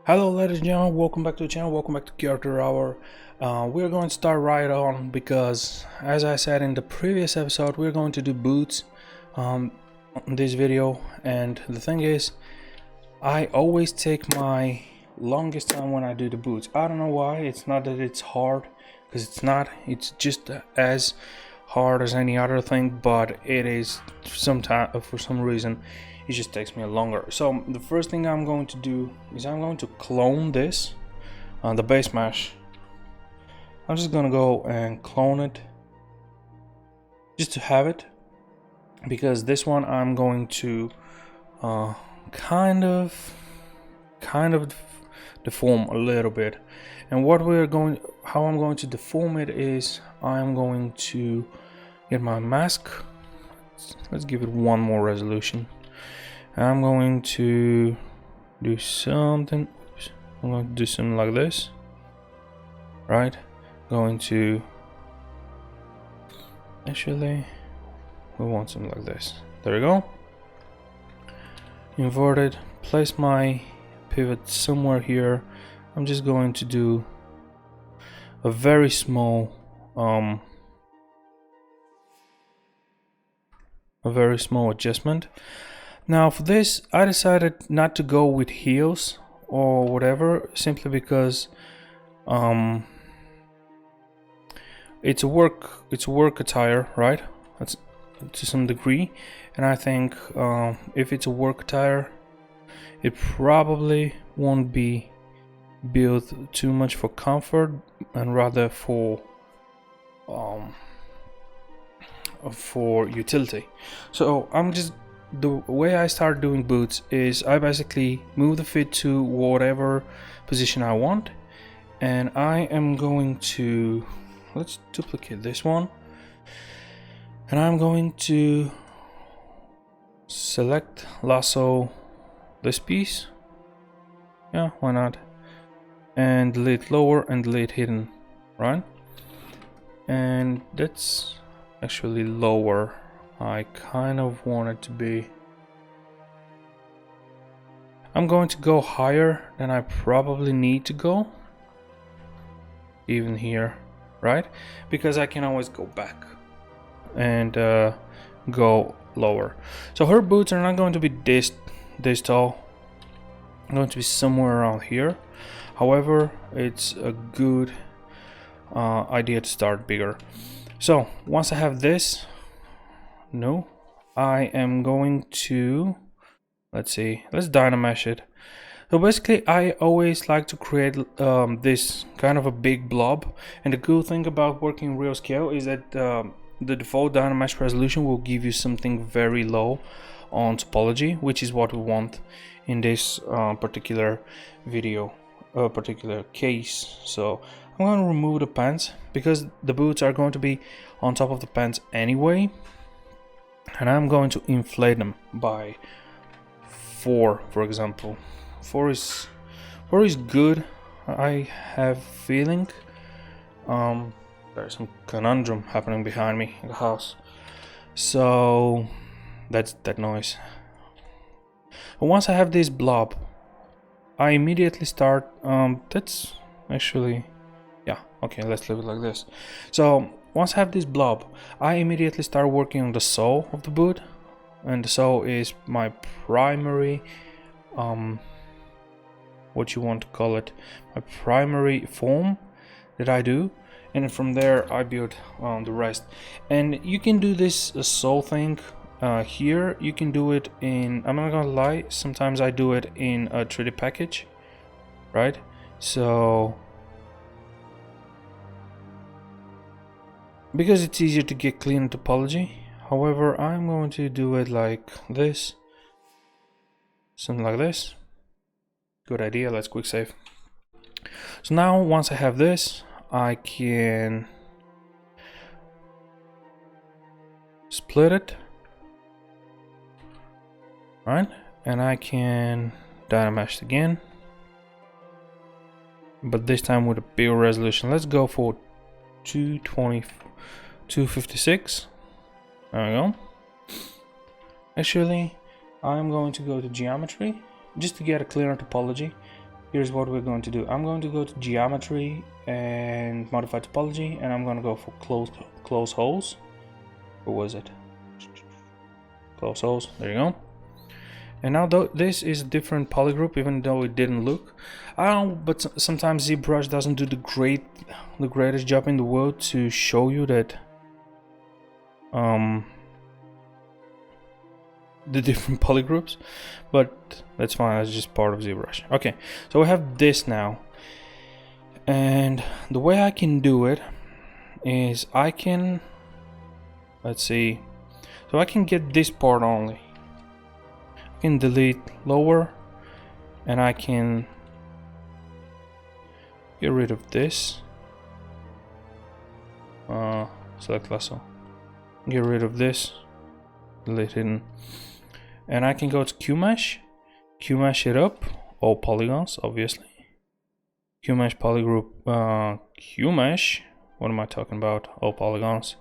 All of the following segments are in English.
Hello ladies and gentlemen, welcome back to the channel, welcome back to Character Hour. We're going to start right on because, as I said in the previous episode, we're going to do boots in this video. And the thing is, I always take my longest time when I do the boots. I don't know why. It's not that it's hard, because it's not. It's just as hard as any other thing, but it is for some reason it just takes me longer. So the first thing I'm going to do is I'm going to clone this on the base mesh. I'm just gonna go and clone it just to have it, because this one I'm going to kind of deform a little bit. And how I'm going to deform it is I'm going to get my mask. Let's give it one more resolution. I'm going to do something. Oops, I'm going to do something like this, right? Going to actually, we want something like this. There we go. Invert it. Place my pivot somewhere here. I'm just going to do a very small adjustment. Now for this, I decided not to go with heels or whatever, simply because it's a work attire, right? That's to some degree, and I think if it's a work attire, it probably won't be built too much for comfort and rather for utility. So the way I start doing boots is I basically move the fit to whatever position I want, and I am going to, let's duplicate this one, and I'm going to select lasso this piece, yeah, why not, and delete lower and delete hidden, right? And that's actually lower. I kind of want it to be. I'm going to go higher than I probably need to go, even here, right? Because I can always go back and go lower. So her boots are not going to be this tall. I'm going to be somewhere around here. However, it's a good idea to start bigger. So once I have this, I am going to, let's dynamesh it. So basically, I always like to create this kind of a big blob, and the cool thing about working real scale is that the default dynamesh resolution will give you something very low on topology, which is what we want in this particular video, particular case. So I'm going to remove the pants because the boots are going to be on top of the pants anyway, and I'm going to inflate them by 4, for example. 4 is good. I have feeling there's some conundrum happening behind me in the house, so that's that noise. But once I have this blob, I immediately start that's actually, yeah, okay, let's leave it like this. So once I have this blob, I immediately start working on the sole of the boot, and the sole is my primary what you want to call it, my primary form that I do, and from there I build the rest. And you can do this sole thing here. You can do it in, I'm not gonna lie, sometimes I do it in a 3D package, right? So because it's easier to get clean topology. However, I'm going to do it like this, something like this. Good idea. Let's quick save. So now once I have this, I can split it, right? And I can dynamesh again, but this time with a bigger resolution. Let's go for 256. There we go. Actually, I'm going to go to geometry just to get a clearer topology, here's what we're going to do. I'm going to go to geometry and modify topology, and I'm going to go for close holes. What was it? Close holes. There you go. And now this is a different polygroup, even though it didn't look. I don't know, but sometimes Zbrush doesn't do the greatest job in the world to show you that the different polygroups, but that's fine. That's just part of Zbrush. Okay, so we have this now, and the way I can do it is I can, let's see, so I can get this part only. I can delete lower, and I can get rid of this. Select lasso. Get rid of this. Delete hidden. And I can go to QMesh. QMesh it up. All polygons, obviously. QMesh polygroup. QMesh. What am I talking about? All polygons.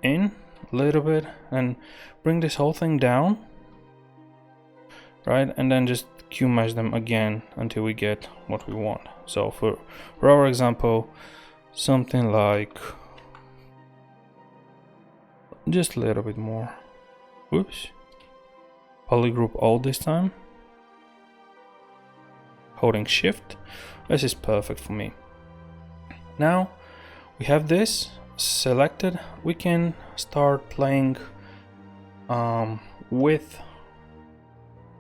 In a little bit and bring this whole thing down, right? And then just QMesh them again until we get what we want. So for our example, something like just a little bit more. Whoops. Polygroup all this time. Holding shift. This is perfect for me. Now we have this selected. We can start playing with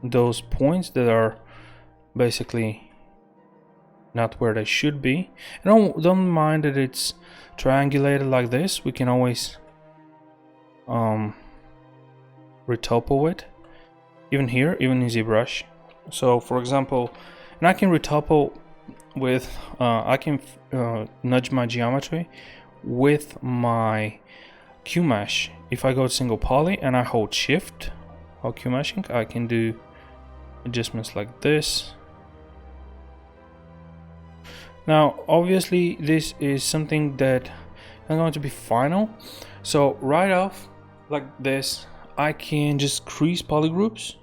those points that are basically not where they should be. And don't mind that it's triangulated like this. We can always retopo it, even here, even in ZBrush. So for example, and I can retopo with I can nudge my geometry with my QMesh. If I go to single poly and I hold shift while QMeshing, I can do adjustments like this. Now obviously this is something that I'm going to be final, so right off like this I can just crease polygroups.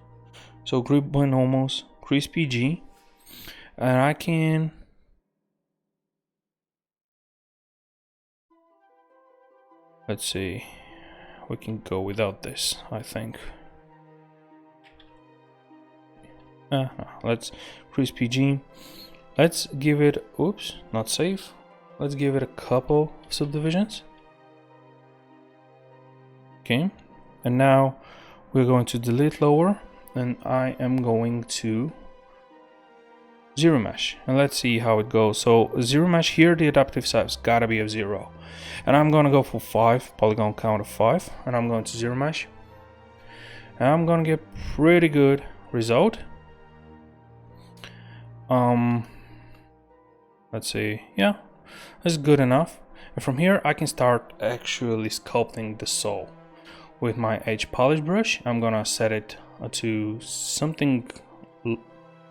So group by normals, crease PG, and I can let's see, we can go without this, I think. Let's crease PG. Let's give it, oops, not safe. Let's give it a couple subdivisions. Okay, and now we're going to delete lower, and I am going to zero mesh, and let's see how it goes. So zero mesh here, the adaptive size gotta be of 0, and I'm gonna go for 5, polygon count of 5, and I'm going to zero mesh, and I'm gonna get pretty good result. Let's see, yeah, that's good enough. And from here I can start actually sculpting the sole with my edge polish brush. I'm gonna set it to something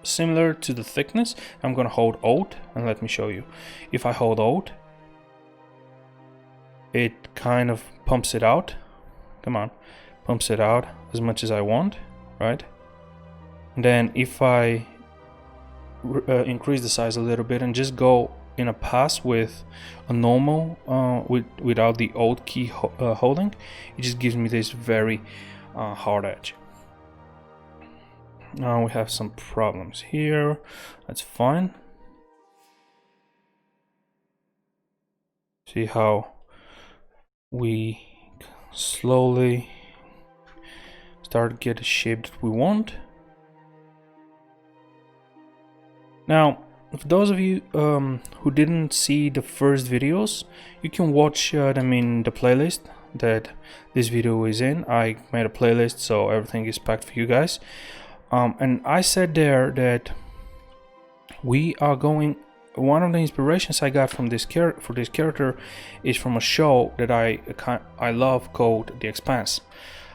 similar to the thickness. I'm gonna hold Alt, and let me show you. If I hold Alt, it kind of pumps it out. Come on, pumps it out as much as I want, right? And then if I increase the size a little bit and just go in a pass with a normal without the Alt key holding, it just gives me this very hard edge. Now we have some problems here. That's fine. See how we slowly start get a shape that we want. Now, for those of you who didn't see the first videos, you can watch them in the playlist that this video is in. I made a playlist, so everything is packed for you guys. And I said there that we are going. One of the inspirations I got from this character is from a show that I love called The Expanse.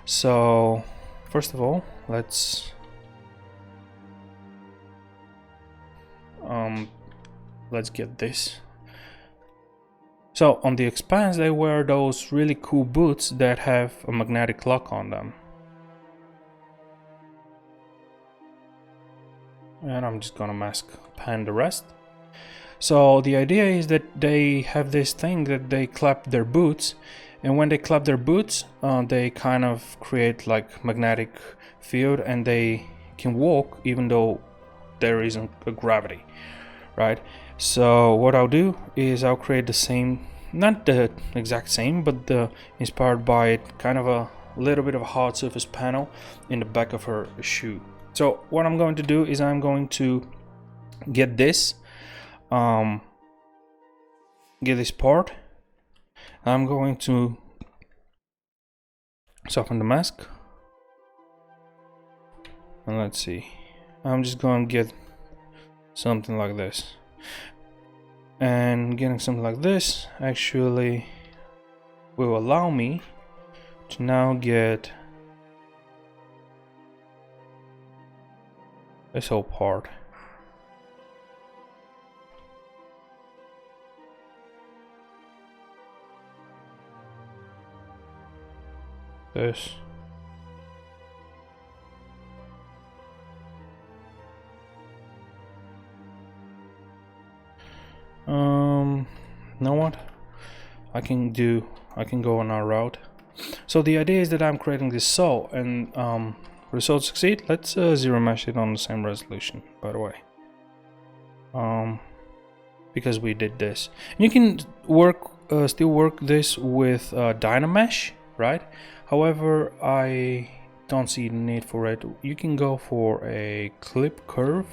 So first of all, let's get this. So on The Expanse, they wear those really cool boots that have a magnetic lock on them. and I'm just gonna mask pan the rest. So the idea is that they have this thing that they clap their boots, and when they clap their boots, they kind of create like magnetic field, and they can walk even though there isn't a gravity, right? So what I'll do is I'll create the same, not the exact same, but the inspired by it, kind of a little bit of a hard surface panel in the back of her shoe. So what I'm going to do is I'm going to get this part. I'm going to soften the mask, and let's see, I'm just going to get something like this, and getting something like this actually will allow me to now get this whole part. This. Know what? I can go on our route. So the idea is that I'm creating this sole, and results succeed. Let's zero mesh it on the same resolution, by the way. Because we did this. And you can still work this with Dynamesh, right? However, I don't see the need for it. You can go for a clip curve.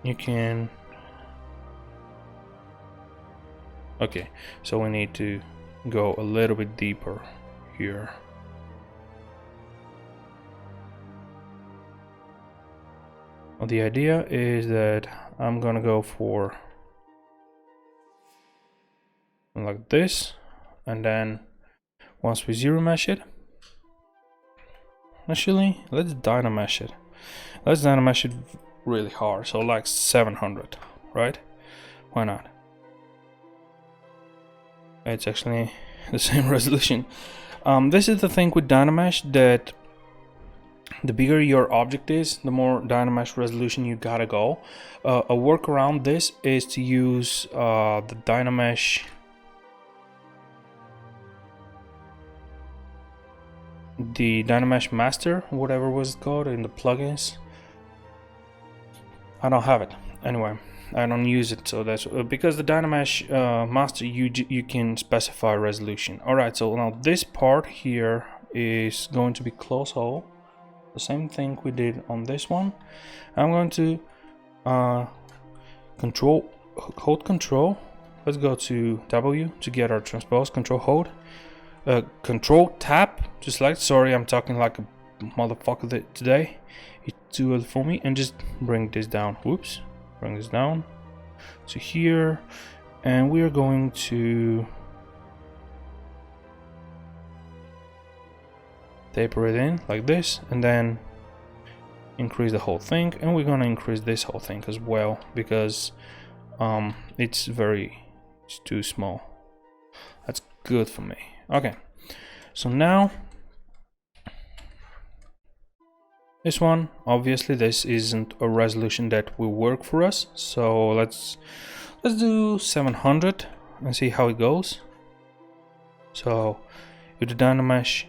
You can. Okay, so we need to go a little bit deeper here. Well, the idea is that I'm gonna go for like this, and then once we zero mesh it, actually let's Dynamesh it. Let's Dynamesh it really hard, so like 700, right? Why not? It's actually the same resolution. This is the thing with Dynamesh, that the bigger your object is, the more Dynamesh resolution you gotta go. A workaround this is to use the Dynamesh, Master, whatever was it called in the plugins. I don't have it anyway. I don't use it, so that's because the Dynamesh Master, you can specify resolution. All right, so now this part here is going to be close hole, the same thing we did on this one. I'm going to hold control. Let's go to W to get our transpose. Control hold. Control tap, just like, sorry, I'm talking like a motherfucker today. It's too early for me, and just bring this down. Whoops, bring this down to here, and we are going to taper it in like this, and then increase the whole thing, and we're gonna increase this whole thing as well because it's too small. That's good for me. Okay, so now this one, obviously this isn't a resolution that will work for us, so let's do 700 and see how it goes. So with the Dynamesh,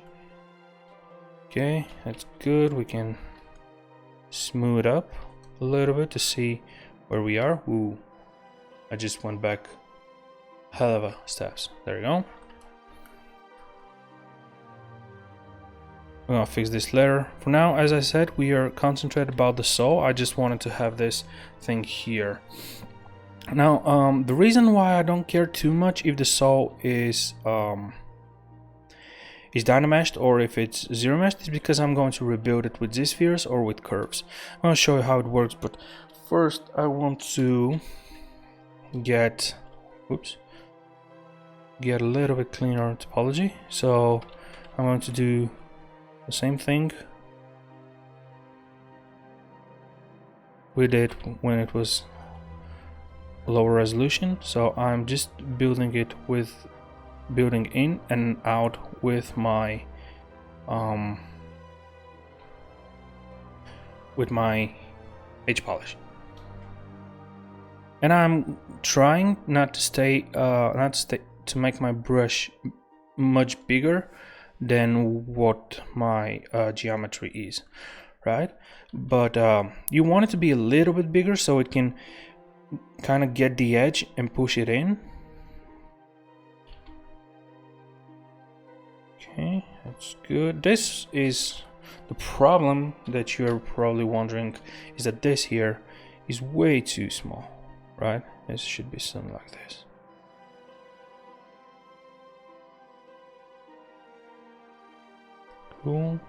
okay, that's good. We can smooth up a little bit to see where we are. Ooh, I just went back hell of a steps. There we go. We're gonna fix this later. For now, as I said, we are concentrated about the sole. I just wanted to have this thing here. Now, the reason why I don't care too much if the sole is Dynameshed or if it's zero meshed is because I'm going to rebuild it with Z-spheres or with curves. I'm going to show you how it works, but first I want to get a little bit cleaner topology. So I'm going to do the same thing we did when it was lower resolution. So I'm just building it with building in and out with my with my edge polish. And I'm trying not to make my brush much bigger than what my geometry is, right? But you want it to be a little bit bigger so it can kind of get the edge and push it in. Okay, that's good. This is the problem that you're probably wondering, is that this here is way too small, right? This should be something like this. Cool.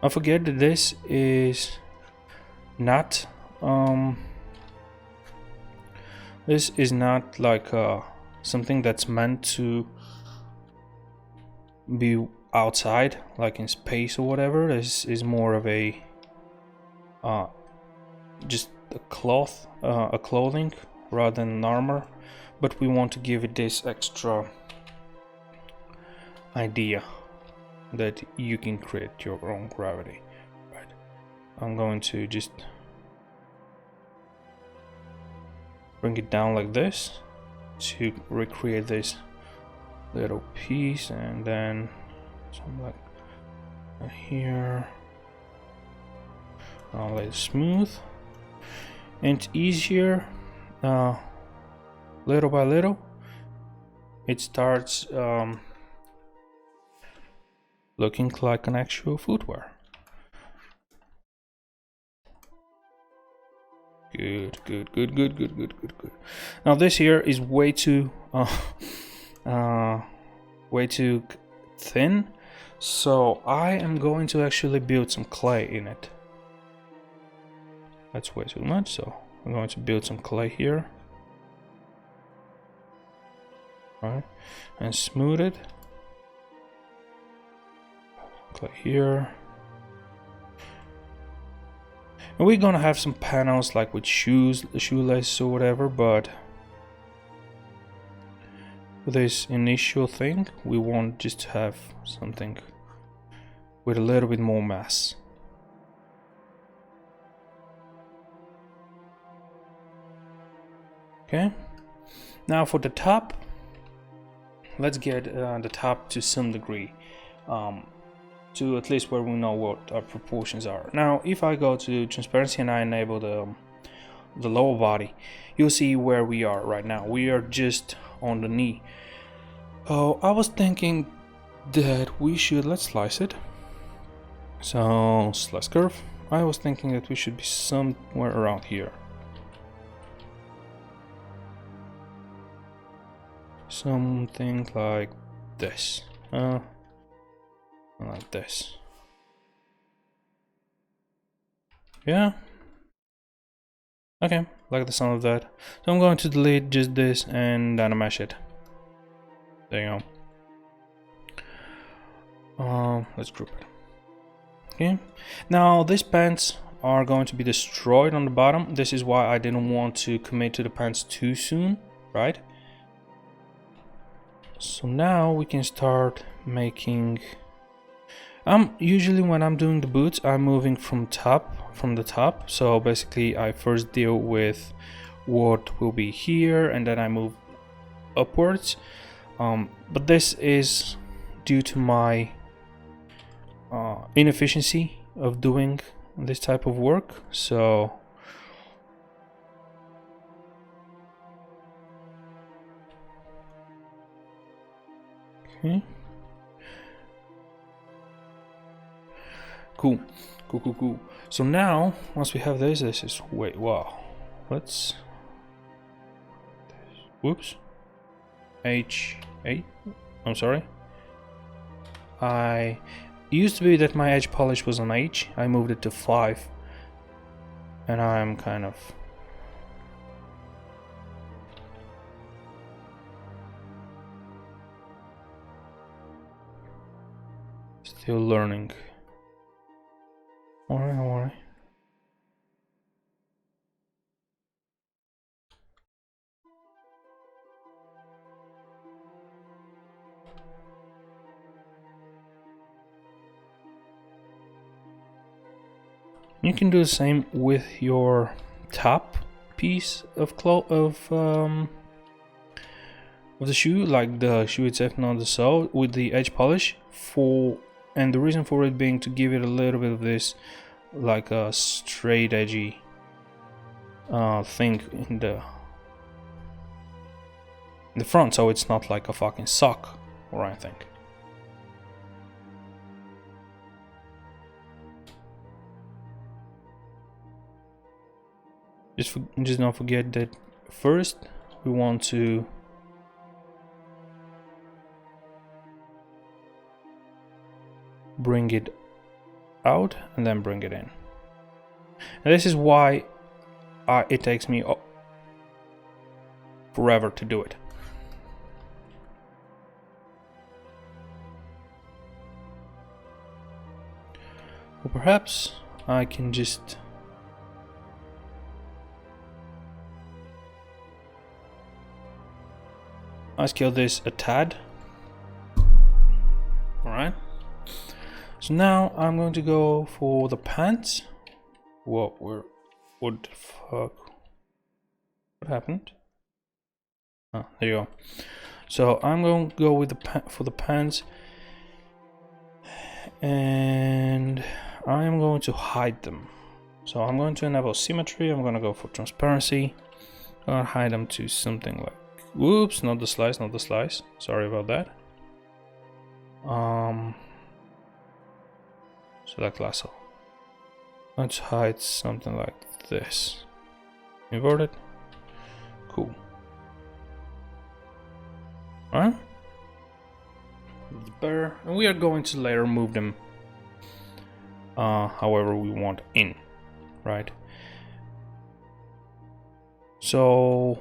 Don't forget that this is not like something that's meant to be outside, like in space or whatever. This is more of a just a clothing rather than an armor, but we want to give it this extra idea that you can create your own gravity, right? I'm going to just bring it down like this to recreate this little piece, and then something like here. I'll let it smooth, and it's easier little by little. It starts looking like an actual footwear. Good. Now this here is way too thin, so I am going to actually build some clay in it. That's way too much, so I'm going to build some clay here. Right, and smooth it. Clay here. And we're gonna have some panels like with shoelaces or whatever, but for this initial thing, we want just to have something with a little bit more mass. Okay, now for the top, let's get the top to some degree, to at least where we know what our proportions are. Now, if I go to transparency and I enable the lower body, you'll see where we are right now. We are just on the knee. Oh, I was thinking that we should, let's slice it. So, slice curve. I was thinking that we should be somewhere around here. Something like this. Like this. Yeah. Okay, like the sound of that. So I'm going to delete just this and dynamesh it. There you go. Let's group it. Okay. Now these pants are going to be destroyed on the bottom. This is why I didn't want to commit to the pants too soon, right? So now we can start making. Usually when I'm doing the boots, I'm moving from the top. So basically I first deal with what will be here and then I move upwards. But this is due to my inefficiency of doing this type of work. So okay. Cool. So now, once we have this is wait, wow. Let's. Whoops. H8. I'm sorry. It used to be that my edge polish was on H. I moved it to 5, and I'm kind of. Still learning. Alright. You can do the same with your top piece of the shoe, like the shoe itself, not the sole, with the edge polish. And the reason for it being to give it a little bit of this, like a straight edgy thing in the front, so it's not like a fucking sock or anything. Just don't forget that first we want to bring it out and then bring it in. And this is why it takes me forever to do it. Or perhaps I can just scale this a tad. Alright. So now I'm going to go for the pants. What the fuck? What happened? Oh, there you go. So I'm going to go with the pants, and I am going to hide them. So I'm going to enable symmetry. I'm going to go for transparency. I'm going to hide them to something like, whoops, not the slice, sorry about that. Select lasso. Let's hide something like this. Invert it. Cool. Alright. Better. And we are going to later move them however we want in. Right. So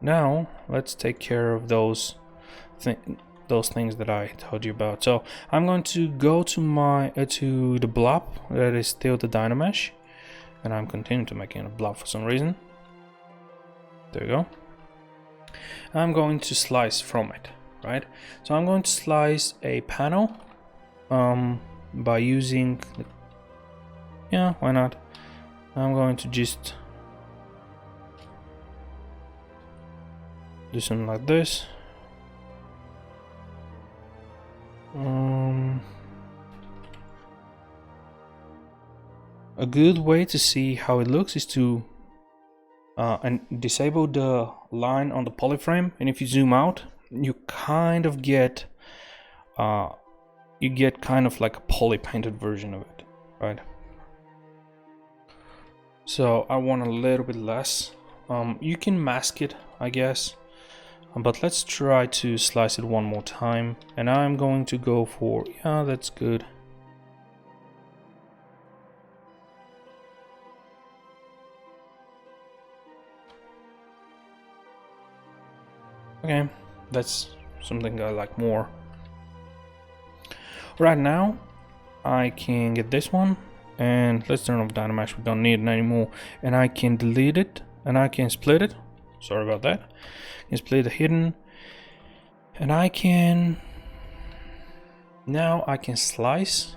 now let's take care of those things that I told you about. So I'm going to go to my to the blob that is still the Dynamesh, and I'm continuing to make it a blob for some reason. There you go. I'm going to slice from it, right? So I'm going to slice a panel by using yeah, why not? I'm going to just do something like this. A good way to see how it looks is to and disable the line on the polyframe, and if you zoom out, you kind of get kind of like a poly painted version of it, right? So I want a little bit less. You can mask it, I guess, but let's try to slice it one more time, and I'm going to go for, yeah, that's good. Okay, that's something I like more. Right now I can get this one, and let's turn off Dynamesh, we don't need it anymore, and I can delete it, and I can split it. Sorry about that. I can split the hidden, and I can now slice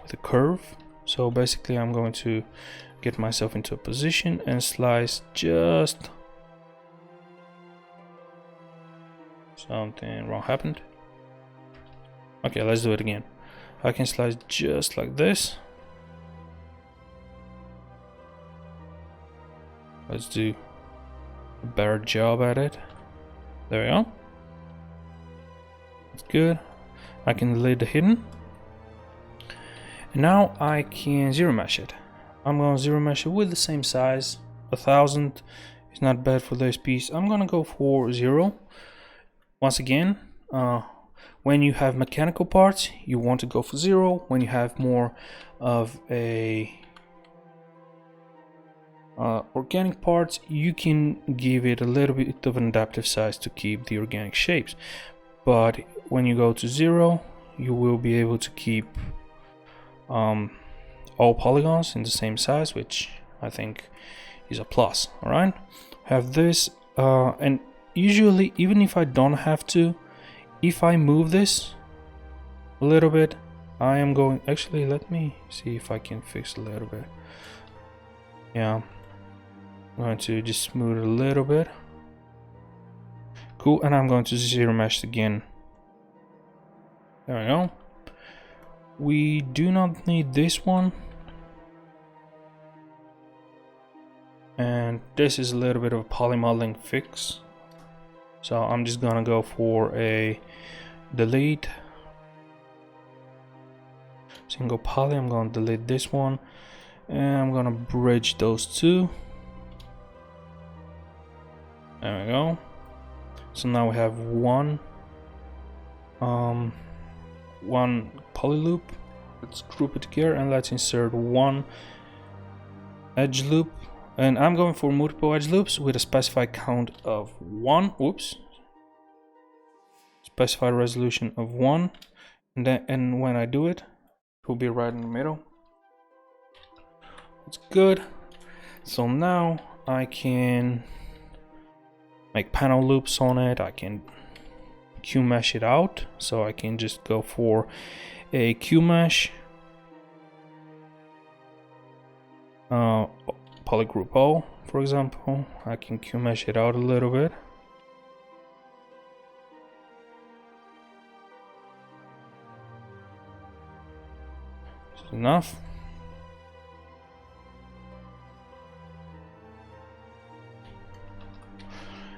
with a curve. So basically I'm going to get myself into a position and slice just. Something wrong happened. Okay, let's do it again. I can slice just like this. Let's do a better job at it. There we go. That's good. I can delete the hidden. And now I can zero mesh it. I'm going to zero mesh it with the same size. 1000 is not bad for this piece. I'm going to go for 0. Once again, when you have mechanical parts, you want to go for 0. When you have more of a organic parts, you can give it a little bit of an adaptive size to keep the organic shapes. But when you go to 0, you will be able to keep all polygons in the same size, which I think is a plus. All right, have this, and usually, even if I don't have to, if I move this a little bit, I am going, actually let me see if I can fix a little bit. Yeah, I'm going to just smooth it a little bit. Cool, and I'm going to zero mesh again. There we go. We do not need this one. And this is a little bit of a polymodeling fix. So I'm just gonna go for a delete. Single poly, I'm gonna delete this one. And I'm gonna bridge those two. There we go. So now we have one poly loop. Let's group it together and let's insert one edge loop. And I'm going for multiple edge loops with a specified count of 1. Oops. Specified resolution of 1. And when I do it, it will be right in the middle. It's good. So now I can make panel loops on it. I can Q mesh it out. So I can just go for a Q mesh. Polygroup O, for example. I can Q mesh it out a little bit. That's enough.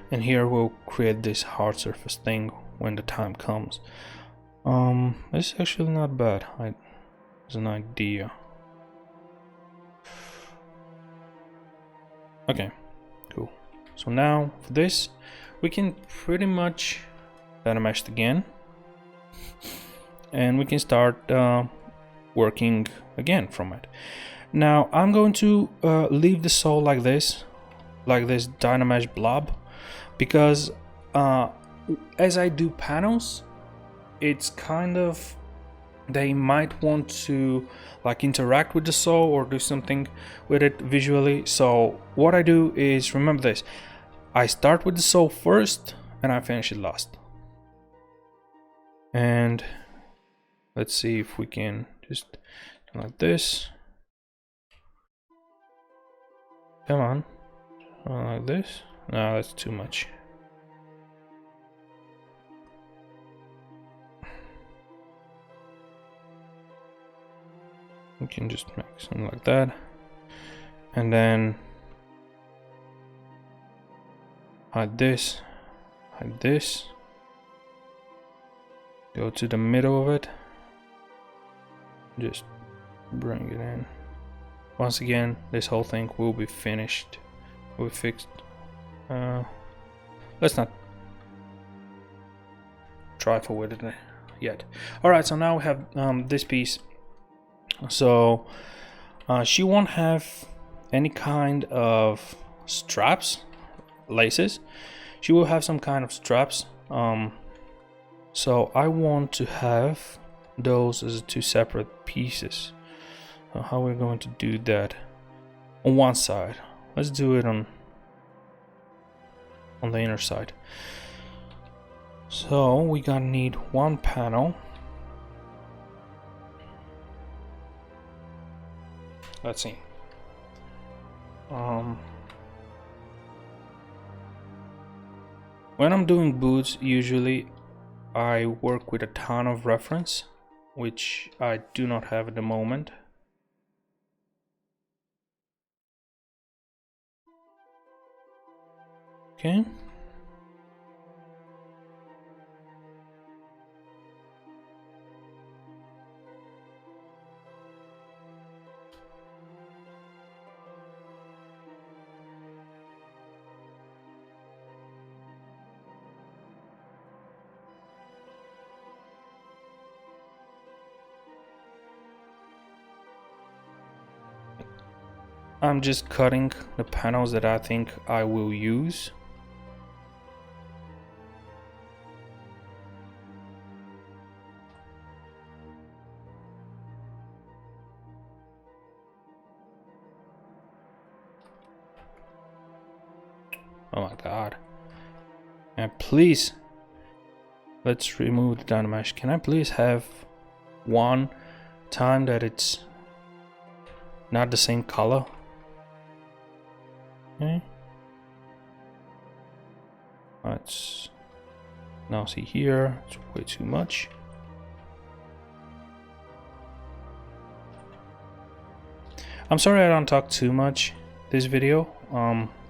And here we'll create this hard surface thing when the time comes. It's actually not bad. It's an idea. Okay, cool. So now for this, we can pretty much mesh it again, and we can start working again from it. Now I'm going to leave the sole like this Dynamesh blob, because as I do panels, it's kind of, they might want to like interact with the sole or do something with it visually. So what I do is, remember this, I start with the sole first and I finish it last. And let's see if we can just do like this. Come on, like this. No, that's too much. We can just make something like that, and then hide this, go to the middle of it, just bring it in. Once again, this whole thing will be finished, will be fixed. Let's not trifle with it yet. Alright, so now we have this piece. So she won't have any kind of straps, laces. She will have some kind of straps. So I want to have those as two separate pieces. So how we're going to do that? On one side, let's do it on the inner side. So we gonna need one panel. Let's see. When I'm doing boots, usually I work with a ton of reference, which I do not have at the moment. Okay. I'm just cutting the panels that I think I will use. Oh my god. And please, let's remove the Dynamesh. Can I please have one time that it's not the same color. Okay. Let's now see here, it's way too much. I'm sorry I don't talk too much this video.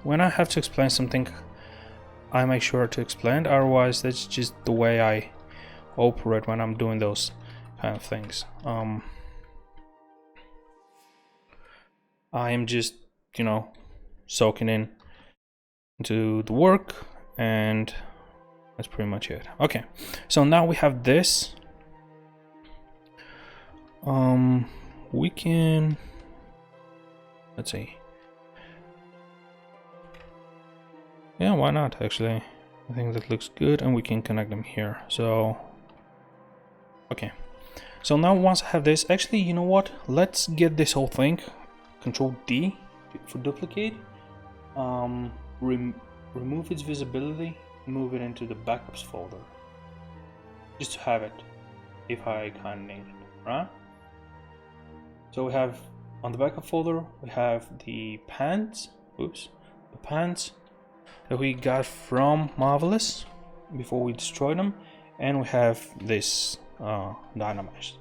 When I have to explain something, I make sure to explain, otherwise that's just the way I operate when I'm doing those kind of things. I am just, you know, soaking into the work, and that's pretty much it. Okay, so now we have this. We can, let's see. Yeah, why not actually? I think that looks good, and we can connect them here. So, okay. So now once I have this, actually, you know what? Let's get this whole thing. Control D for duplicate. Remove its visibility. Move it into the backups folder. Just to have it, if I kind of need it, right? So we have on the backup folder, we have the pants. Oops, the pants that we got from Marvelous before we destroyed them, and we have this Dynamesh,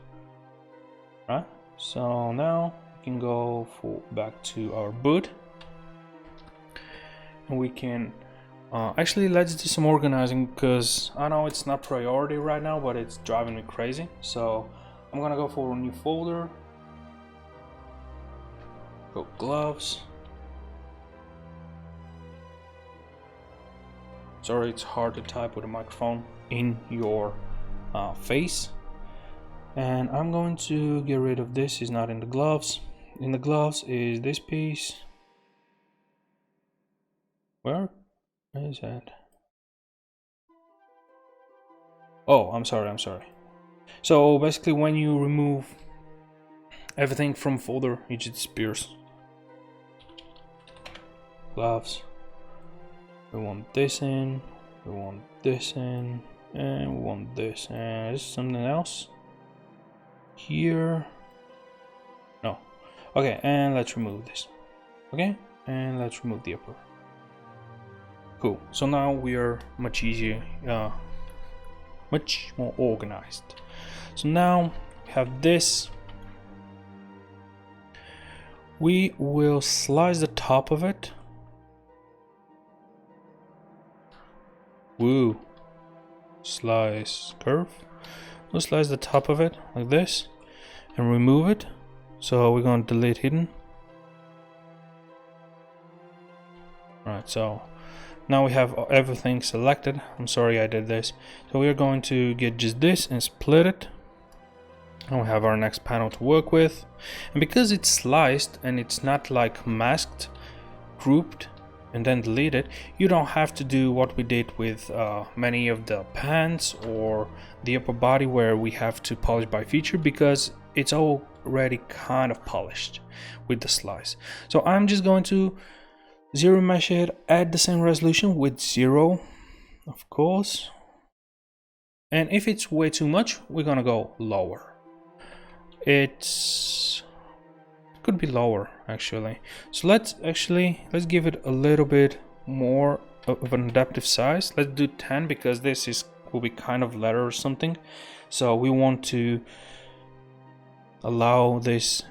right? So now we can go back to our boot, and we can actually let's do some organizing, because I know it's not priority right now, but it's driving me crazy. So I'm gonna go for a new folder, go gloves. Sorry, it's hard to type with a microphone in your face. And I'm going to get rid of this. Is not in the gloves. In the gloves is this piece. Where is that? Oh, I'm sorry. So basically, when you remove everything from folder, it just disappears. Gloves. We want this in, we want this in, and we want this. And is something else here? No. Okay, and let's remove this. Okay, and let's remove the upper. Cool. So now we are much easier, much more organized. So now we have this. We will slice the top of it. Woo. Slice curve. We'll slice the top of it like this and remove it. So we're going to delete hidden. Right, so now we have everything selected. I'm sorry I did this. So we are going to get just this and split it. And we have our next panel to work with. And because it's sliced and it's not like masked, grouped, and then delete it, you don't have to do what we did with many of the pants or the upper body where we have to polish by feature, because it's already kind of polished with the slice. So I'm just going to zero mesh it, add the same resolution with 0, of course, and if it's way too much, we're gonna go lower. It could be lower actually. So let's give it a little bit more of an adaptive size. Let's do 10, because this will be kind of letter or something. So we want to allow this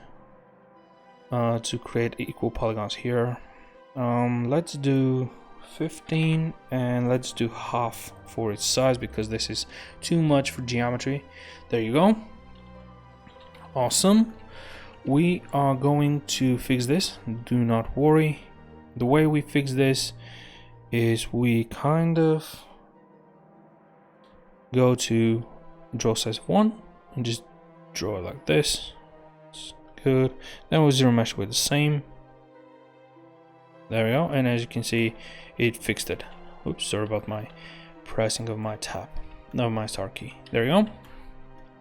to create equal polygons here. Let's do 15, and let's do half for its size, because this is too much for geometry. There you go. Awesome. We are going to fix this, do not worry. The way we fix this is we kind of go to draw size 1 and just draw it like this. It's good. Then we'll zero mesh with the same. There we go, and as you can see, it fixed it. Oops, sorry about my pressing of my tab, no, my star key. There we go.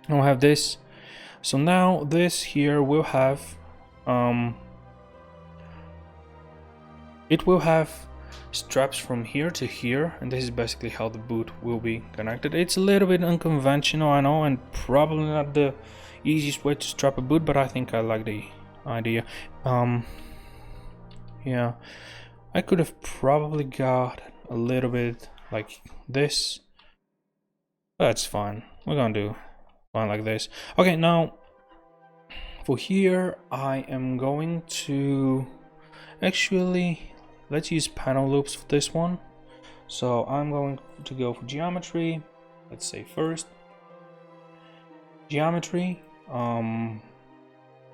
And we'll have this. So now this here will have it will have straps from here to here, and this is basically how the boot will be connected. It's a little bit unconventional, I know, and probably not the easiest way to strap a boot, but I think I like the idea. Yeah, I could have probably got a little bit like this. That's fine. We're gonna do one like this. Okay, now for here I am going to actually, let's use panel loops for this one. So I'm going to go for geometry. Let's say first geometry,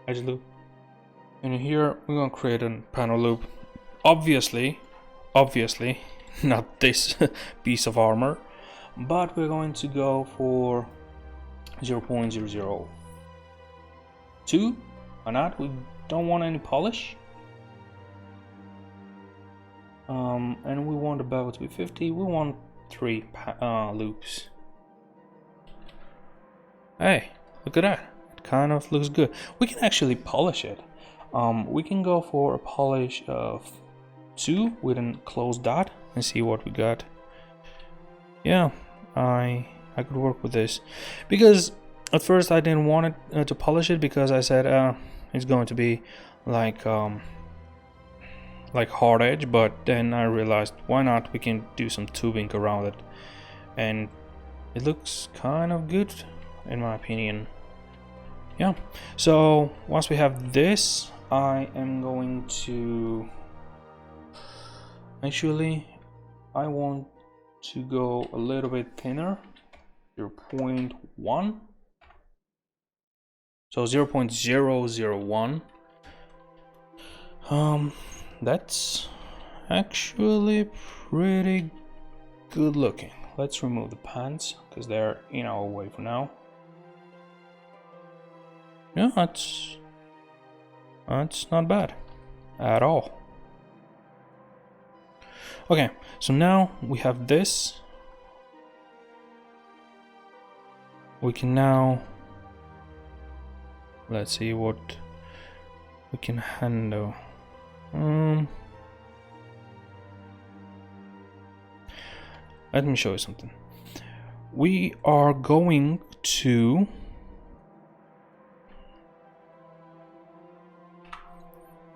edge loop, and here we're gonna create a panel loop. Obviously not this piece of armor, but we're going to go for 0.002. Why not? We don't want any polish. And we want the bevel to be 50. We want 3 loops. Hey, look at that. It kind of looks good. We can actually polish it. We can go for a polish of 2 with a closed dot and see what we got. Yeah, I could work with this, because at first I didn't want it to polish it, because I said it's going to be like hard edge, but then I realized why not, we can do some tubing around it and it looks kind of good in my opinion. Yeah, so once we have this, I am going to actually, I want to go a little bit thinner, 0.1, so 0.001. That's actually pretty good looking. Let's remove the pants because they're in our way for now. Yeah, that's not bad at all. Okay, so now we have this. We can now, let's see what we can handle. Let me show you something. We are going to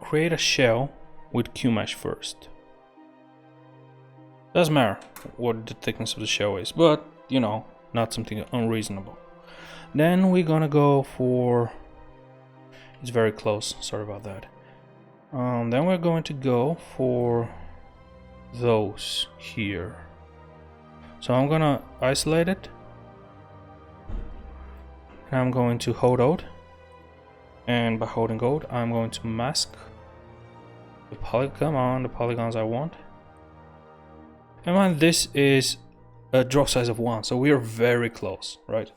create a shell with QMesh first. Doesn't matter what the thickness of the shell is, but you know, not something unreasonable. Then we're gonna go for, it's very close, sorry about that. Then we're going to go for those here. So I'm gonna isolate it, and I'm going to hold out, and by holding out I'm going to mask the the polygons I want. And man, this is a drop size of 1, so we are very close, right?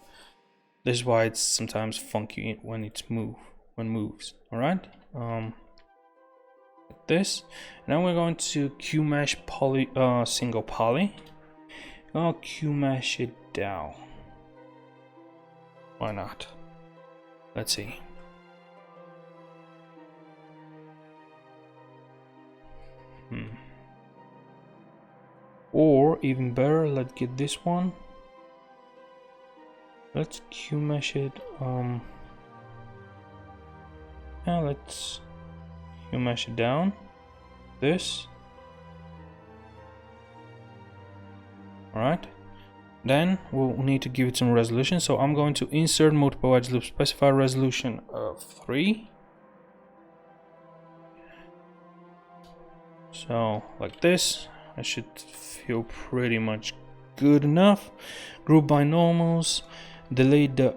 This is why it's sometimes funky when it moves. All right, like this. And then we're going to QMesh single poly. I'll QMesh it down. Why not? Let's see. Or even better, let's get this one. Let's QMesh it. Yeah, let's QMesh it down. This. Alright. Then we'll need to give it some resolution. So I'm going to insert multiple edge loop, specify resolution of 3. So like this. I should feel pretty much good enough. Group by normals. Delete the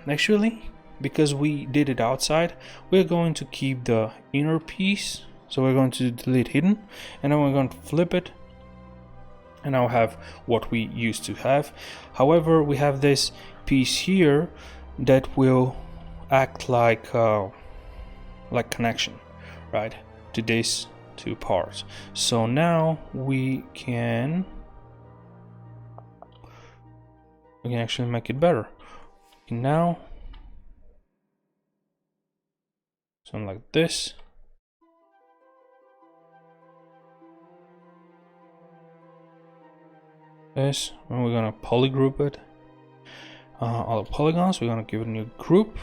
actually, because we did it outside, we're going to keep the inner piece. So we're going to delete hidden, and then we're going to flip it, and now have what we used to have. However, we have this piece here that will act like connection, right, to these 2 parts. So now we can actually make it better. Now something like this. And we're gonna polygroup it. all the polygons. We're gonna give it a new group.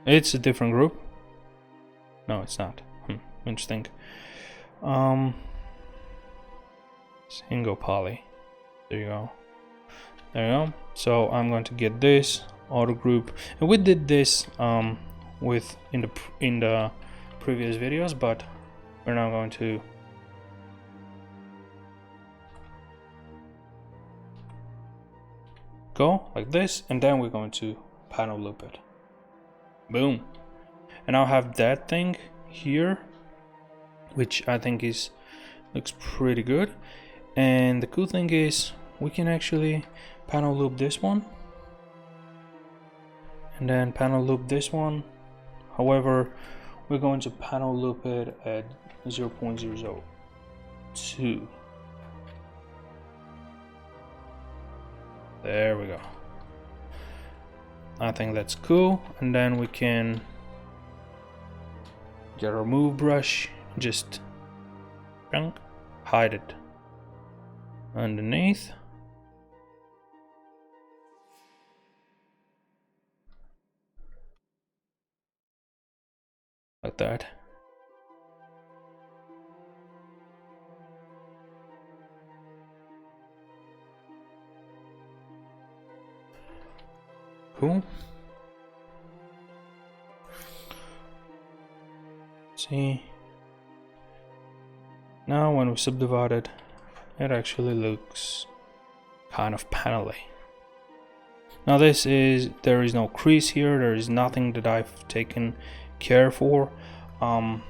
It's a different group. No, it's not. Interesting. Single poly. There you go. There you go. So I'm going to get this auto group, and we did this with in the previous videos, but we're now going to go like this, and then we're going to panel loop it. Boom. And I'll have that thing here, which I think looks pretty good. And the cool thing is we can actually panel loop this one and then panel loop this one. However, we're going to panel loop it at 0.002. There we go. I think that's cool. And then we can get our move brush, just hide it underneath. Like that. Cool. See, now when we subdivide it, it actually looks kind of panelly. Now there is no crease here, there is nothing that I've taken care for.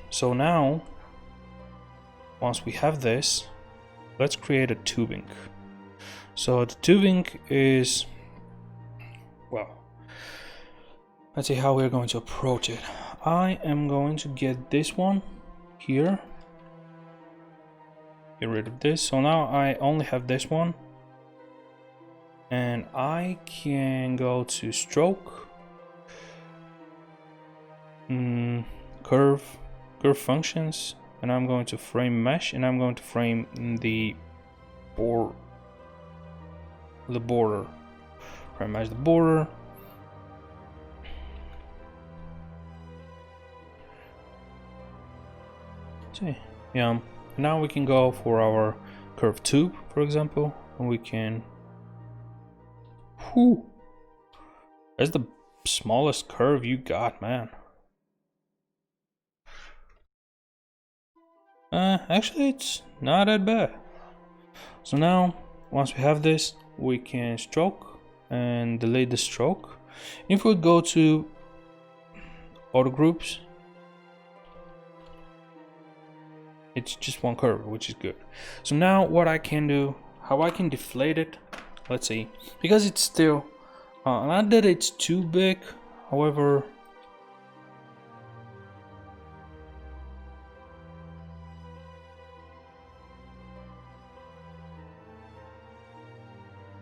So now, once we have this, let's create a tubing. So the tubing is, well, let's see how we're going to approach it. I am going to get this one here, get rid of this. So now I only have this one, and I can go to stroke, curve functions, and I'm going to frame mesh, and I'm going to frame the border. Frame mesh the border. See, yeah. Now we can go for our curved tube, for example, and we can. Whew, that's the smallest curve you got, man. Actually, it's not that bad. So now, once we have this, we can stroke and delete the stroke. If we go to auto groups, it's just one curve, which is good. So now what I can do, how I can deflate it, let's see, because it's still, not that it's too big, however,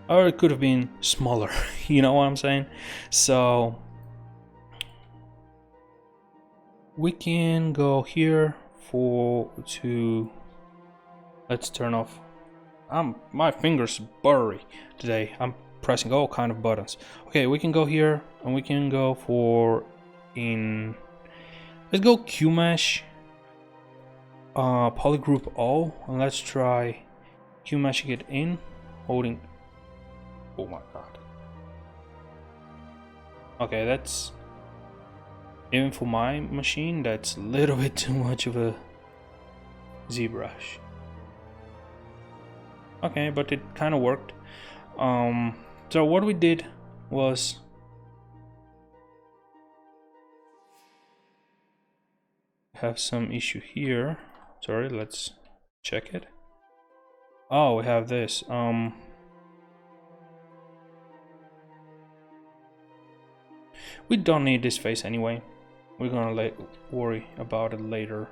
or it could have been smaller, you know what I'm saying? So we can go here let's turn off. My fingers blurry today. I'm pressing all kind of buttons. Okay, we can go here and we can go let's go QMesh, polygroup all, and let's try QMeshing it in, holding. Oh my god. Okay, that's, even for my machine, that's a little bit too much of a Zbrush. Okay, but it kind of worked. So what we did was have some issue here. Sorry, let's check it. Oh, we have this. We don't need this face anyway. We're gonna worry about it later.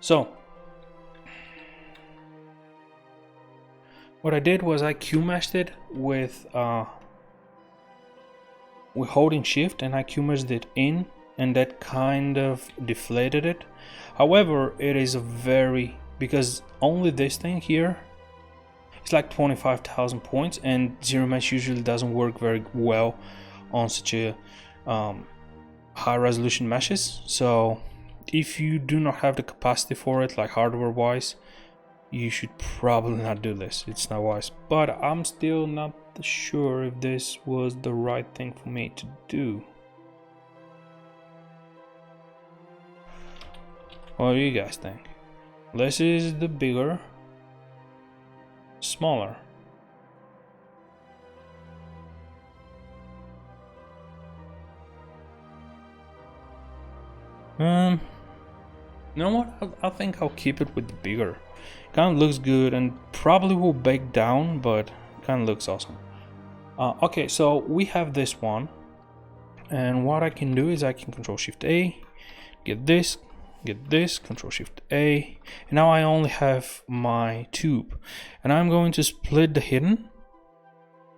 So what I did was I Q-meshed it with holding shift, and I Q-meshed it in, and that kind of deflated it. However, it is because only this thing here, it's like 25,000 points, and zero mesh usually doesn't work very well on such a high resolution meshes. So if you do not have the capacity for it, like hardware wise, you should probably not do this. It's not wise. But I'm still not sure if this was the right thing for me to do. What do you guys think? This is the bigger, smaller. You know what? I think I'll keep it with the bigger. Kind of looks good and probably will bake down, but kind of looks awesome. Okay, so we have this one, and what I can do is I can Control Shift A, get this, Control Shift A, and now I only have my tube, and I'm going to split the hidden.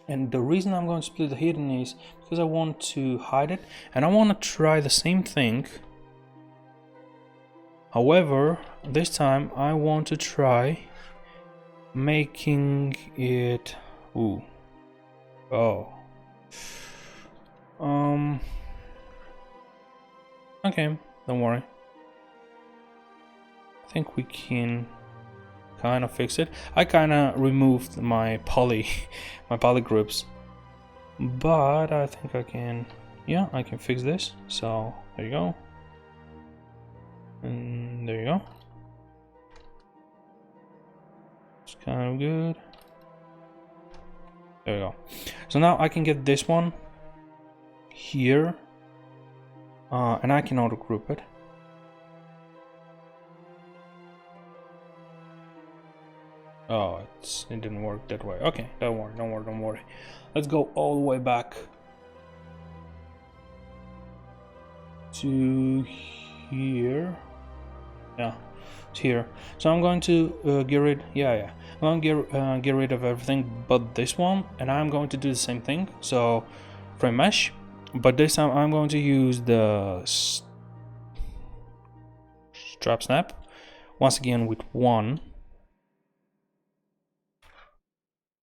And the reason I'm going to split the hidden is because I want to hide it, and I want to try the same thing. However, this time I want to try making it. Ooh. Oh. Okay, don't worry. I think we can kind of fix it. I kind of removed my poly groups, but I think I can. Yeah, I can fix this. So there you go. And there you go. It's kind of good. There we go. So now I can get this one here, and I can auto group it. Oh, it didn't work that way. Okay, don't worry. Let's go all the way back to here. Yeah, it's here. So I'm going to get rid. I'm going to get rid of everything but this one, and I'm going to do the same thing. So frame mesh, but this time I'm going to use the strap snap once again with one.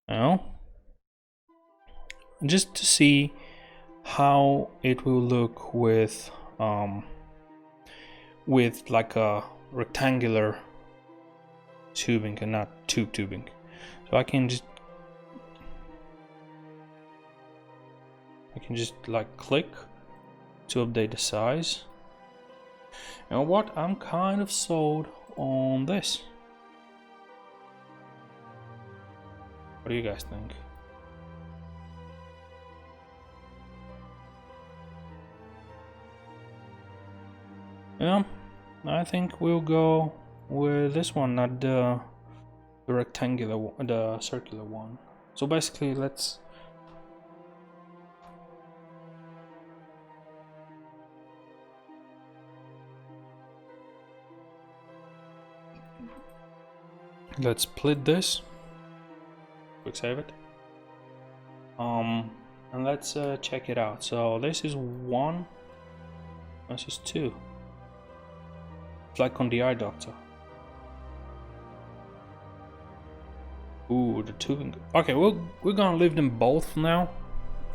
Now, just to see how it will look with like a rectangular tubing and not tubing. So I can just like click to update the size. And what, I'm kind of sold on this. What do you guys think? Yeah, I think we'll go with this one, not the rectangular one, the circular one. So basically, let's split this. Quick save it. And let's check it out. So this is 1, this is 2. It's like on the eye doctor. Ooh, the tubing. Okay, we're gonna leave them both now,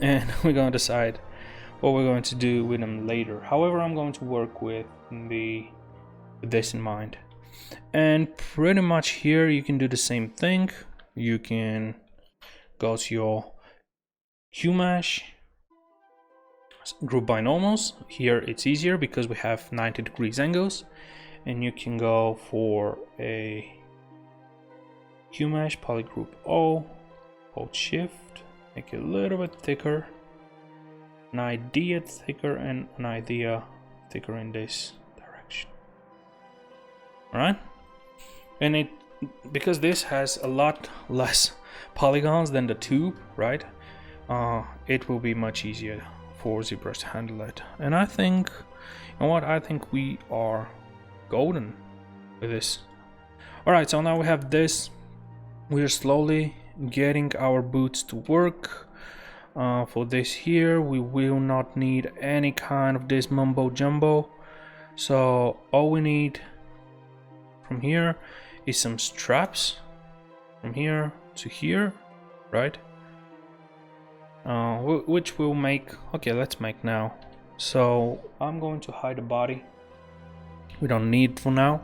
and we're gonna decide what we're going to do with them later. However, I'm going to work with this in mind. And pretty much here you can do the same thing. You can go to your Q mesh, group by normals. Here it's easier because we have 90 degrees angles, and you can go for a Q mesh, polygroup O, hold shift, make it a little bit thicker, an idea thicker, and an idea thicker in this direction. Alright, and it, because this has a lot less polygons than the tube, right? It will be much easier for Zbrush to handle it. And I think, you know what? I think we are golden with this. Alright, so now we have this. We are slowly getting our boots to work. For this here, we will not need any kind of this mumbo jumbo. So all we need from here is some straps. From here, to here, right? Which we'll make. Okay, let's make now. So I'm going to hide the body. We don't need it for now.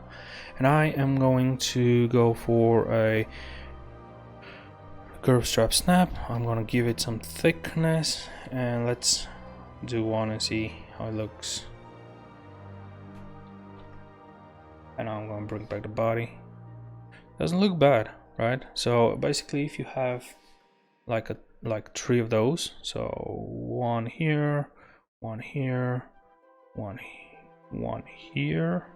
And I am going to go for a curve strap snap. I'm gonna give it some thickness, and let's do one and see how it looks. And now I'm gonna bring back the body. Doesn't look bad, right? So basically, if you have like 3 of those, so one here, one here, one here,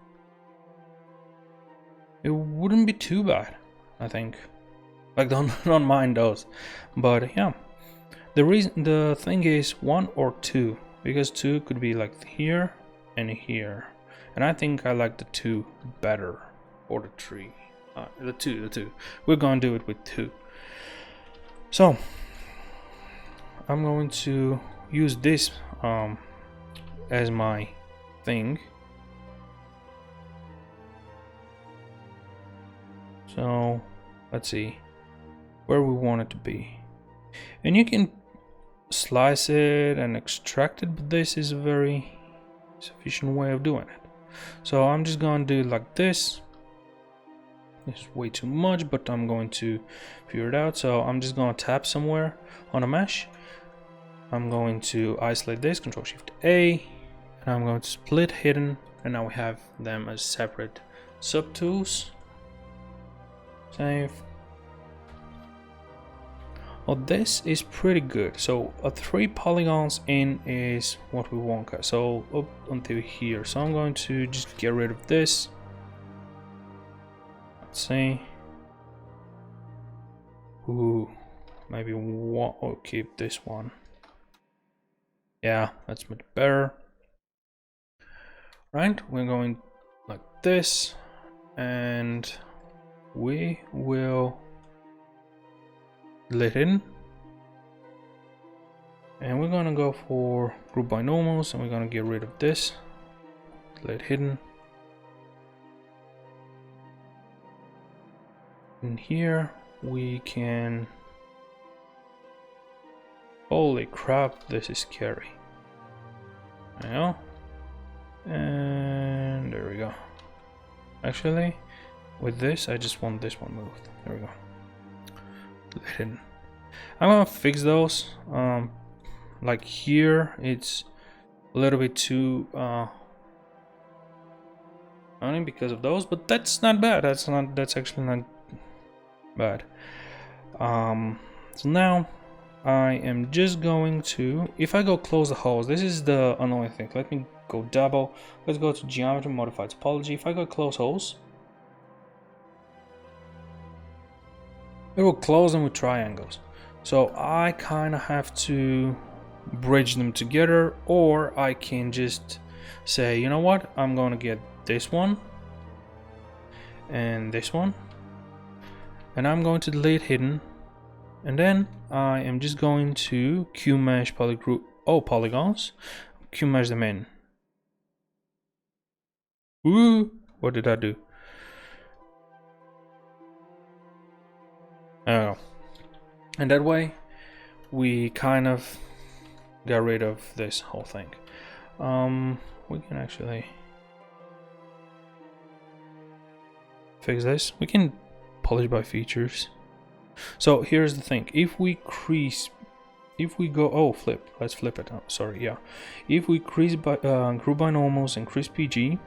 it wouldn't be too bad, I think. Like, don't mind those, but yeah. The thing is 1 or 2, because 2 could be like here and here, and I think I like the 2 better, or the 3. The two. We're gonna do it with 2. So I'm going to use this as my thing. So let's see where we want it to be, and you can slice it and extract it, but this is a very sufficient way of doing it. So I'm just gonna do it like this. It's way too much, but I'm going to figure it out. So I'm just going to tap somewhere on a mesh. I'm going to isolate this, Control Shift A, and I'm going to split hidden, and now we have them as separate subtools. Save. Well, this is pretty good. So 3 polygons in is what we want. So up until here. So I'm going to just get rid of this. Let's see. Ooh, maybe one. Oh, keep this one. Yeah, that's much better. Right, we're going like this, and we will let in, and we're gonna go for group binomials, and we're gonna get rid of this. Let hidden. In here we can, holy crap, this is scary. Now, and there we go. Actually, with this I just want this one moved. There we go. Hidden. I'm gonna fix those. Like here it's a little bit too only because of those, but that's not bad. That's actually not bad. So now I am just going to, if I go close the holes, this is the annoying thing. Let me go double. Let's go to geometry, modify topology. If I go close holes, it will close them with triangles. So I kind of have to bridge them together, or I can just say, you know what, I'm going to get this one and this one, and I'm going to delete hidden, and then I am just going to QMesh polygroup all polygons, QMesh them in. Ooh, what did I do? Oh, and that way we kind of got rid of this whole thing. We can actually fix this. We can polish by features. So here's the thing: if we go let's flip it. Oh, sorry, yeah. If we increase by group binomials, increase PG,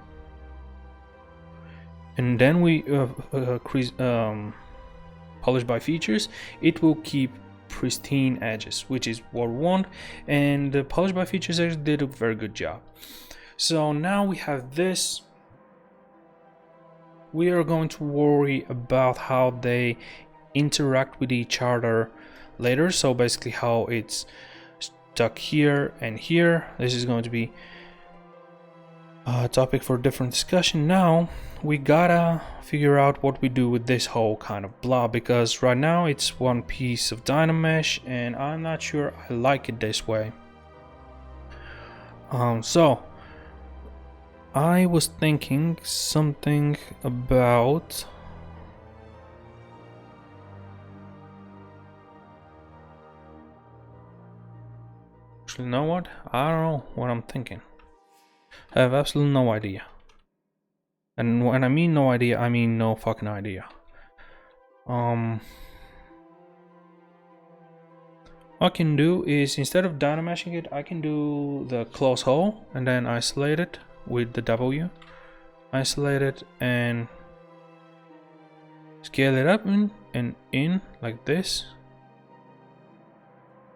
and then we increase polish by features, it will keep pristine edges, which is what we want, and the polish by features actually did a very good job. So now we have this. We are going to worry about how they interact with each other later. So basically how it's stuck here and here. This is going to be a topic for a different discussion. Now we gotta figure out what we do with this whole kind of blob, because right now it's one piece of Dynamesh and I'm not sure I like it this way. So I was thinking something about Actually, you know what? I don't know what I'm thinking. I have absolutely no idea. And when I mean no idea, I mean no fucking idea. What I can do is, instead of dynameshing it, I can do the close hole and then isolate it with the W. Isolate it and scale it up and in like this.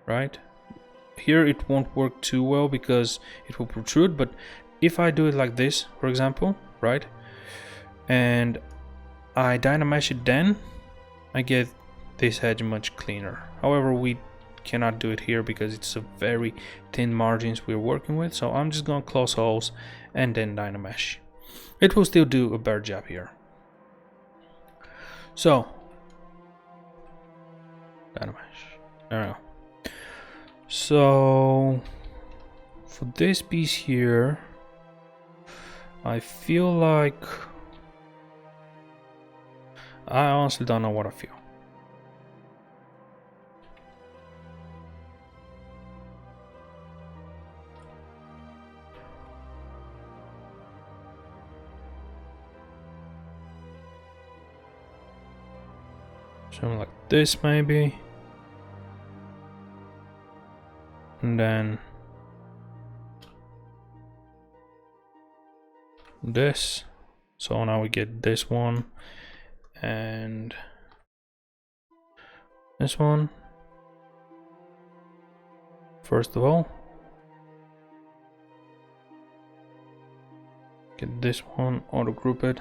Right? Here it won't work too well because it will protrude, but if I do it like this, for example, right? And I dynamesh it, then I get this edge much cleaner. However, we cannot do it here because it's a very thin margins we're working with, so I'm just gonna close holes and then dynamesh. It will still do a better job here. So dynamesh. There we go. So for this piece here, I feel like I honestly don't know what I feel. Something like this maybe. And then this. So now we get this one and this one. First of all, get this one, auto group it.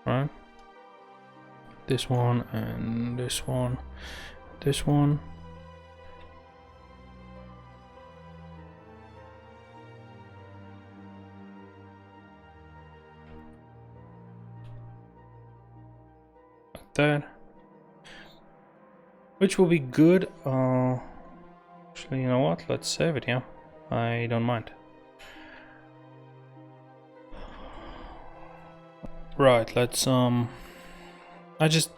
Right, this one and this one, this one. Like that, which will be good. Actually, you know what? Let's save it. Yeah, I don't mind. Right, let's I just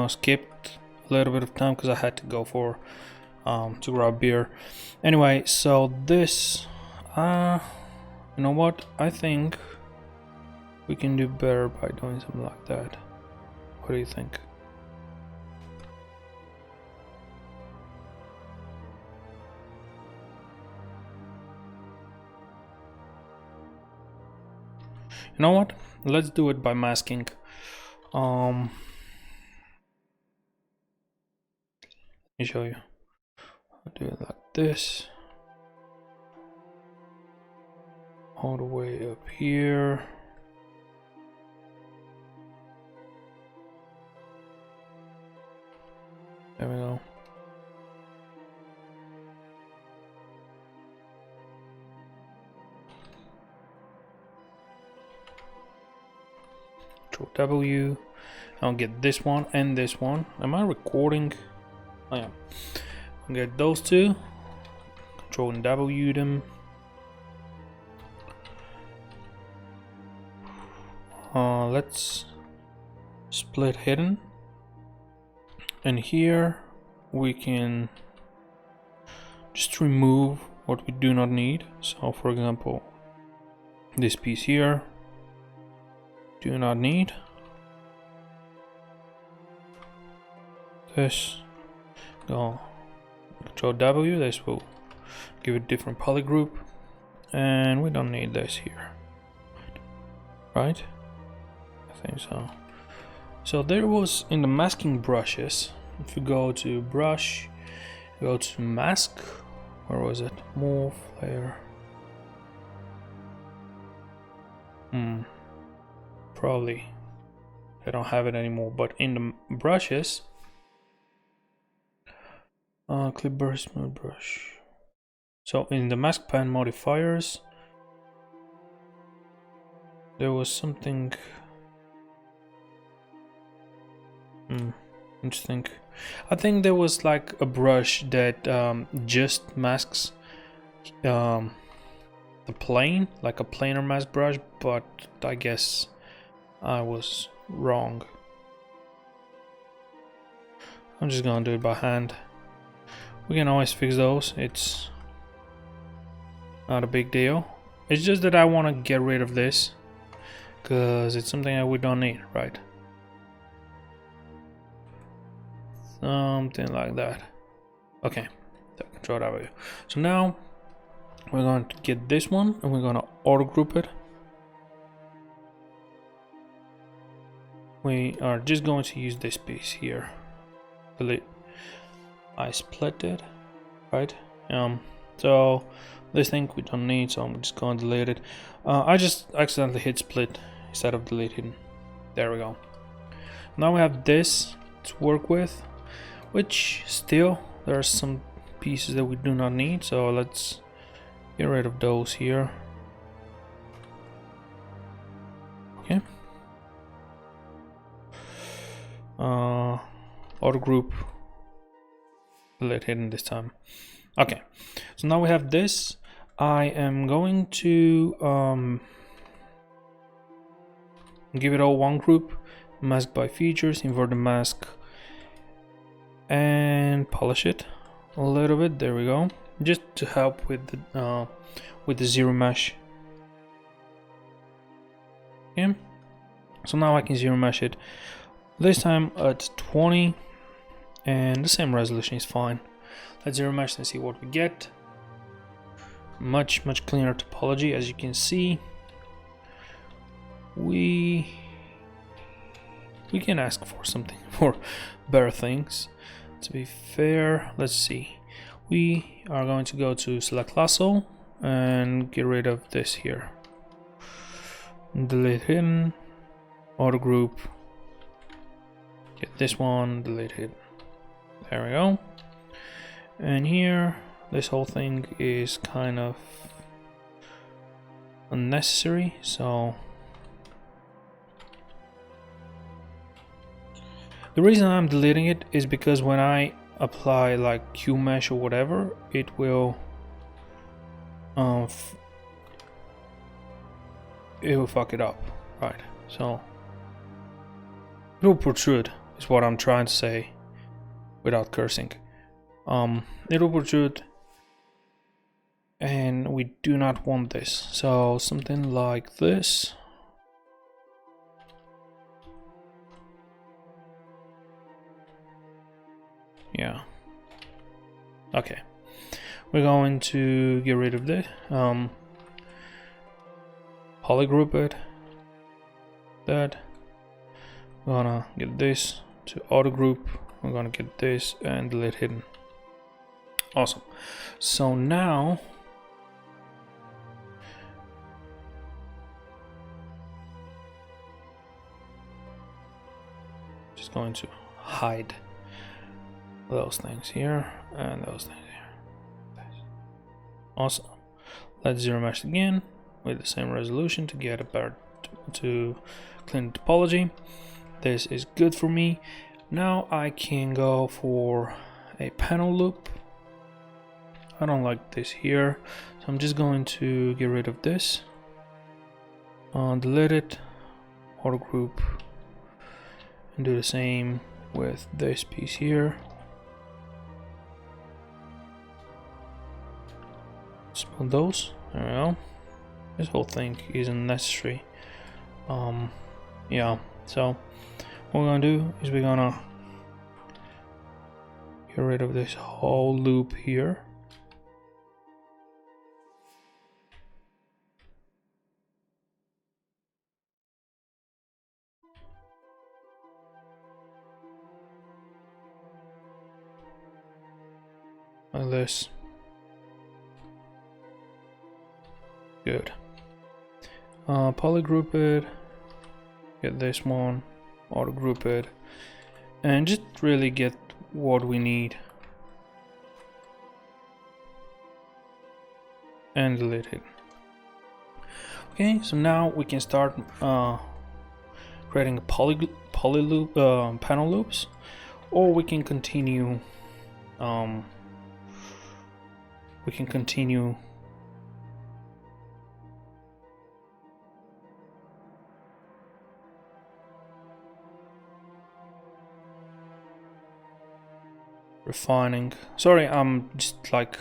skipped a little bit of time because I had to go for to grab beer. Anyway, so this you know what? I think we can do better by doing something like that. What do you think? You know what? Let's do it by masking. Let me show you. I'll do it like this. All the way up here. There we go. Control W. I'll get this one and this one. Am I recording? I am. I'll get those two. Control and W them. Let's split hidden. And here we can just remove what we do not need. So for example, this piece here, do not need. This, go Control W, this will give it different poly group. And we don't need this here. Right? I think so. So there was in the masking brushes, if you go to brush, go to mask, where was it? Move, layer. Probably I don't have it anymore, but in the brushes, clip brush, smooth brush. So in the mask pan modifiers, there was something interesting. I think there was like a brush that just masks the plane, like a planar mask brush, but I guess I was wrong. I'm just gonna do it by hand. We can always fix those, it's not a big deal. It's just that I want to get rid of this because it's something that we don't need, right? Something like that. Okay, so I can throw it over here. So now we're going to get this one and we're going to auto group it. We are just going to use this piece here. Delete. I split it, right? So this thing we don't need, so I'm just going to delete it. I just accidentally hit split instead of deleting. There we go. Now we have this to work with, which still there are some pieces that we do not need, so let's get rid of those here. Okay. Auto group. Delete hidden this time. Okay, so now we have this. I am going to give it all one group, mask by features, invert the mask, and polish it a little bit. There we go, just to help with the zero mesh. Okay, so now I can zero mesh it. This time at 20, and the same resolution is fine. Let's zero mesh and see what we get. Much cleaner topology, as you can see. We can ask for something, for better things. To be fair, let's see. We are going to go to select lasso and get rid of this here. Delete hidden, auto group. Get this one, delete hidden. There we go. And here, this whole thing is kind of unnecessary, so the reason I'm deleting it is because when I apply like Q mesh or whatever, it will fuck it up, right? So it will protrude is what I'm trying to say without cursing. It will protrude, and we do not want this, so something like this. Yeah. Okay. We're going to get rid of this. Polygroup it. That. We're gonna get this to auto group. We're gonna get this and delete hidden. Awesome. So now just going to hide those things here and those things here. Awesome. Let's zero mesh again with the same resolution to get a better to clean the topology. This is good for me. Now I can go for a panel loop. I don't like this here, so I'm just going to get rid of this. Delete it, auto group, and do the same with this piece here. Smooth those. There we go. This whole thing is unnecessary. Yeah. So what we're gonna do is we're gonna get rid of this whole loop here. Like this. Good. Polygroup it. Get this one. Auto group it. And just really get what we need. And delete it. Okay, so now we can start creating a poly loop, panel loops, or we can continue. refining. Sorry, I'm just like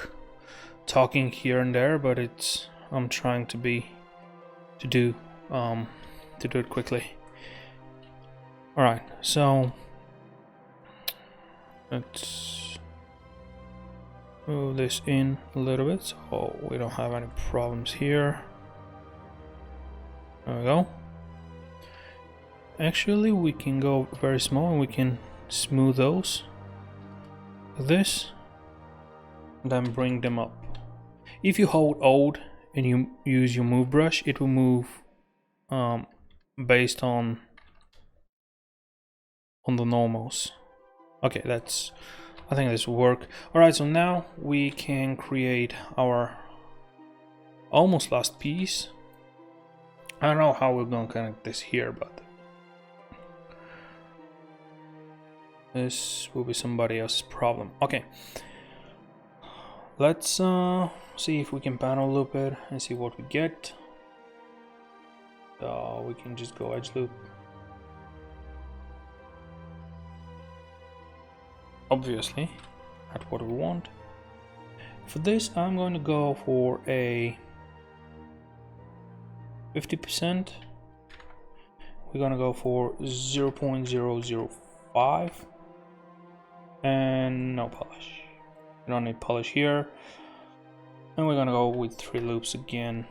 talking here and there, but I'm trying to do it quickly. All right, so let's move this in a little bit so we don't have any problems here. There we go. Actually, we can go very small and we can smooth those like this, and then bring them up. If you hold Alt and you use your move brush, it will move based on the normals. Okay, I think this will work. Alright, so now we can create our almost last piece. I don't know how we're gonna connect this here, but this will be somebody else's problem. Okay, let's see if we can panel loop it and see what we get. We can just go edge loop. Obviously, that's what we want. For this, I'm going to go for a 50%. We're gonna go for 0.005 and no polish. We don't need polish here. And we're gonna go with 3 loops again.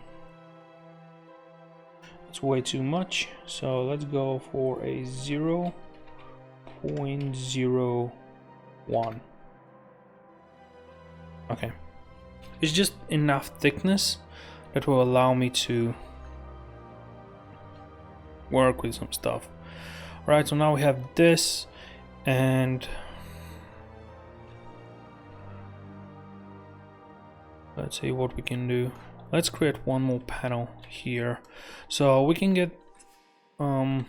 It's way too much, so let's go for a 0.01. Okay, it's just enough thickness that will allow me to work with some stuff. Alright, so now we have this, and let's see what we can do. Let's create one more panel here, so we can get a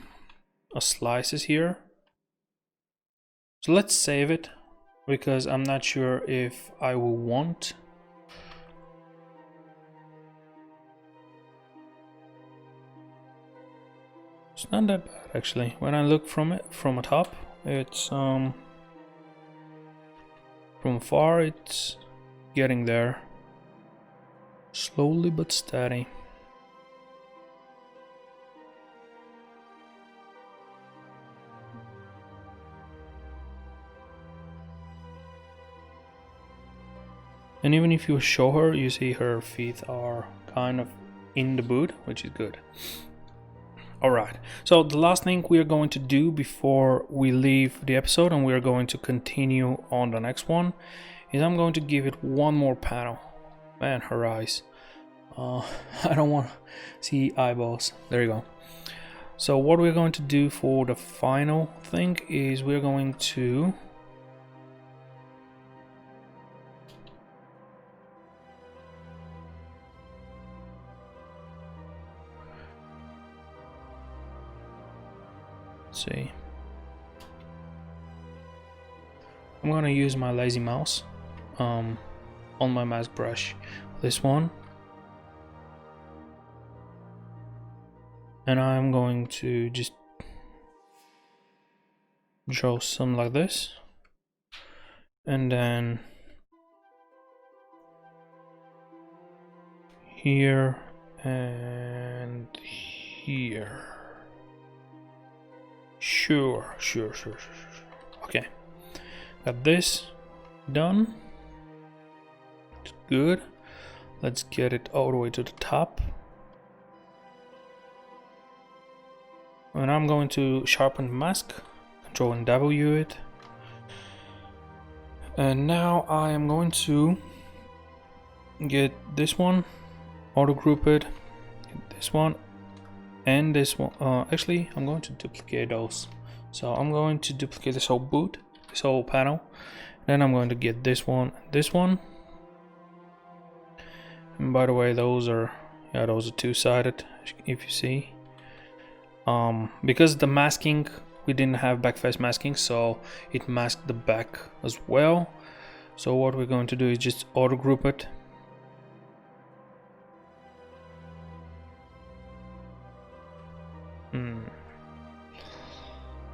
slices here. So let's save it, because I'm not sure if I will want. It's not that bad actually. When I look from a top, it's from far it's getting there. Slowly but steady. And even if you show her, you see her feet are kind of in the boot, which is good. Alright, so the last thing we are going to do before we leave the episode, and we are going to continue on the next one, is I'm going to give it one more panel. Man, her eyes. I don't want to see eyeballs. There you go. So what we're going to do for the final thing is we're going to see. I'm gonna use my lazy mouse on my mask brush, this one, and I'm going to just draw some like this, and then here and here. Sure. Okay, got this done. It's good. Let's get it all the way to the top. And I'm going to sharpen the mask, Control and W it. And now I am going to get this one, auto group it, get this one, and this one. Actually, I'm going to duplicate those. So I'm going to duplicate this whole boot, this whole panel. Then I'm going to get this one, this one. And by the way, those are two-sided, if you see. Because the masking, we didn't have backface masking, so it masked the back as well. So what we're going to do is just auto group it.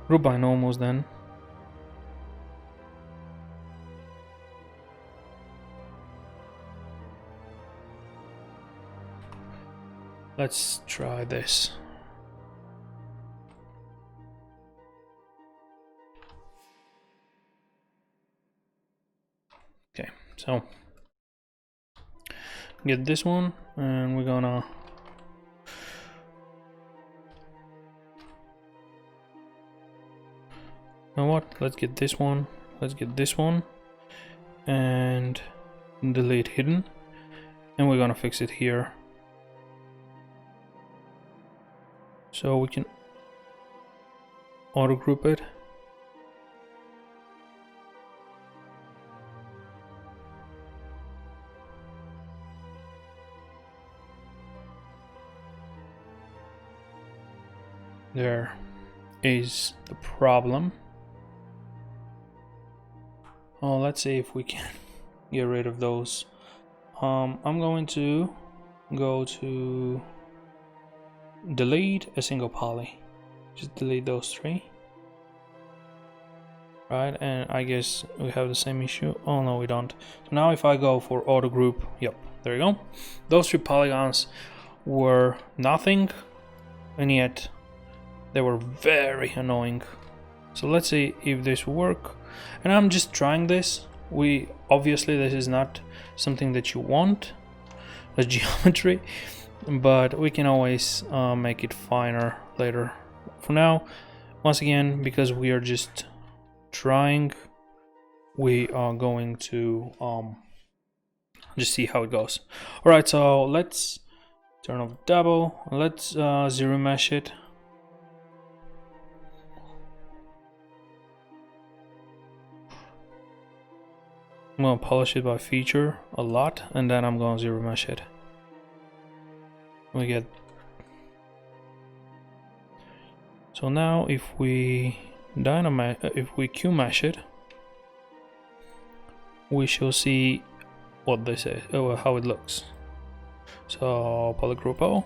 Group by normals then. Let's try this. Okay, so get this one, and we're gonna you know what? Let's get this one. Let's get this one, and delete hidden, and we're gonna fix it here. So we can auto group it. There is the problem. Oh, let's see if we can get rid of those. I'm going to go to delete a single poly. Just delete those three. Right, and I guess we have the same issue. Oh no, we don't. So now if I go for auto group, yep, there you go. Those three polygons were nothing, and yet they were very annoying. So let's see if this will work. And I'm just trying this. Obviously this is not something that you want, the geometry, but we can always make it finer later. For now, once again, because we are just trying, we are going to just see how it goes. All right, so let's turn off double. Let's zero mesh it. I'm gonna polish it by feature a lot, and then I'm gonna zero mesh it. We get. So now if we Q mesh it, we shall see what this is, how it looks. So polygroup O,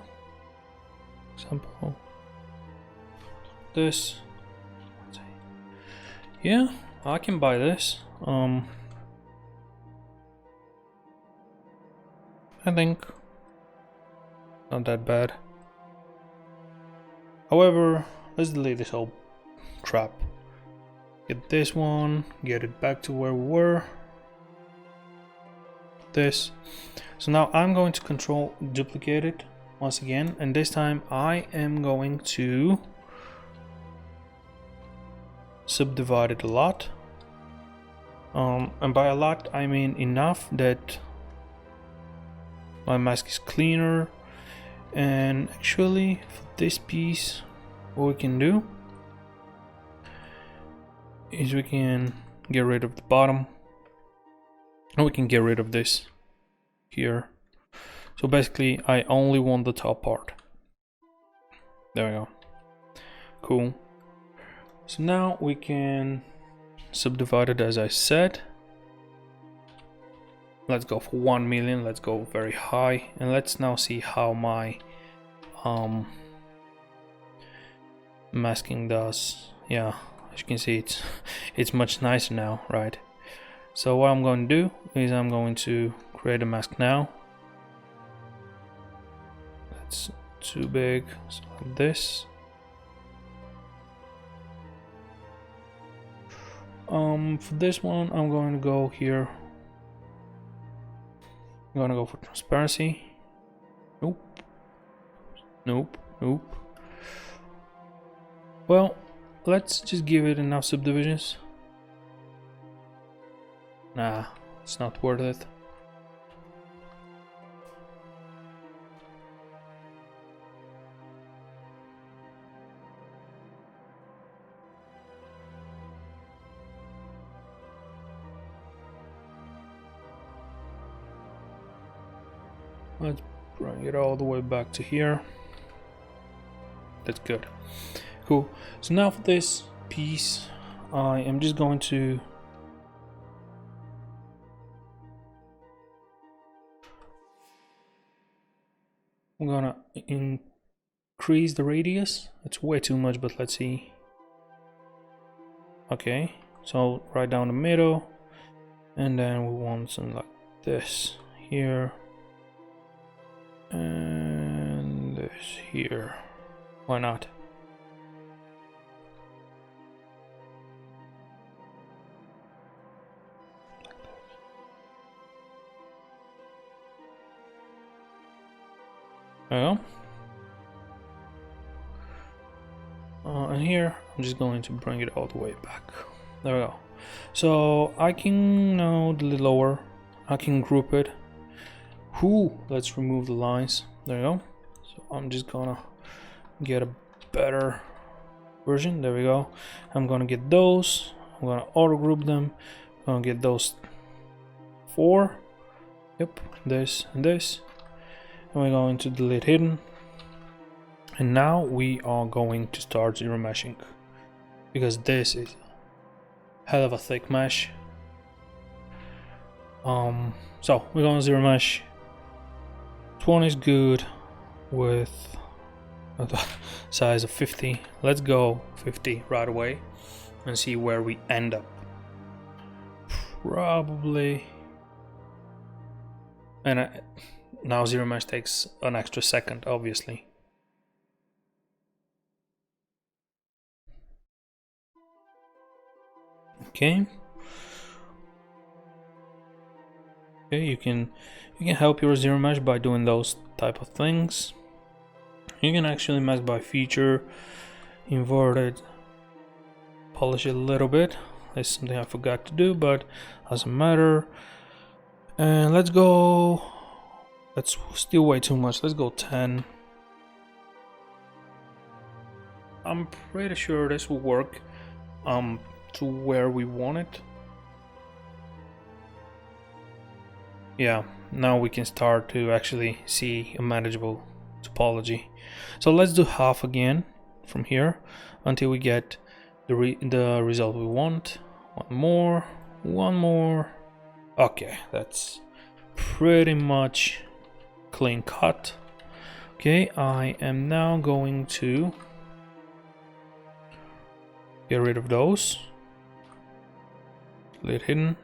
example, this. Yeah, I can buy this. I think not that bad. However, let's delete this whole crap. Get this one, get it back to where we were. This. So now I'm going to control duplicate it once again, and this time I am going to subdivide it a lot. And by a lot I mean enough that my mask is cleaner. And actually for this piece, what we can do is we can get rid of the bottom, and we can get rid of this here. So basically I only want the top part. There we go. Cool. So now we can subdivide it as I said. Let's go for 1 million. Let's go very high, and let's now see how my masking does. Yeah, as you can see, it's much nicer now, right? So what I'm going to do is I'm going to create a mask now. That's too big, so like this. For this one, I'm going to go here. I'm gonna go for transparency. Nope. Nope. Nope. Well, let's just give it enough subdivisions. Nah, it's not worth it. Let's bring it all the way back to here. That's good. Cool. So now for this piece, I am just going to I'm gonna increase the radius. It's way too much, but let's see. Okay, so right down the middle, and then we want something like this here. And this here. Why not? There we go. And here I'm just going to bring it all the way back. There we go. So I can now delete lower. I can group it. Let's remove the lines. There we go. So I'm just gonna get a better version. There we go. I'm gonna get those. I'm gonna auto group them. I'm gonna get those 4. Yep, this and this. And we're going to delete hidden. And now we are going to start zero meshing, because this is hell of a thick mesh. So we're going to zero mesh. 20 is good with a size of 50. Let's go 50 right away and see where we end up. Probably. And now zero mesh takes an extra second, obviously. Okay. Okay, you can help your zero mesh by doing those type of things. You can actually mesh by feature, invert it, polish it a little bit. That's something I forgot to do, but doesn't matter. And let's go. That's still way too much. Let's go 10. I'm pretty sure this will work to where we want it. Yeah, now we can start to actually see a manageable topology. So let's do half again from here until we get the result we want. One more. Okay, that's pretty much clean cut. Okay, I am now going to get rid of those. Delete hidden.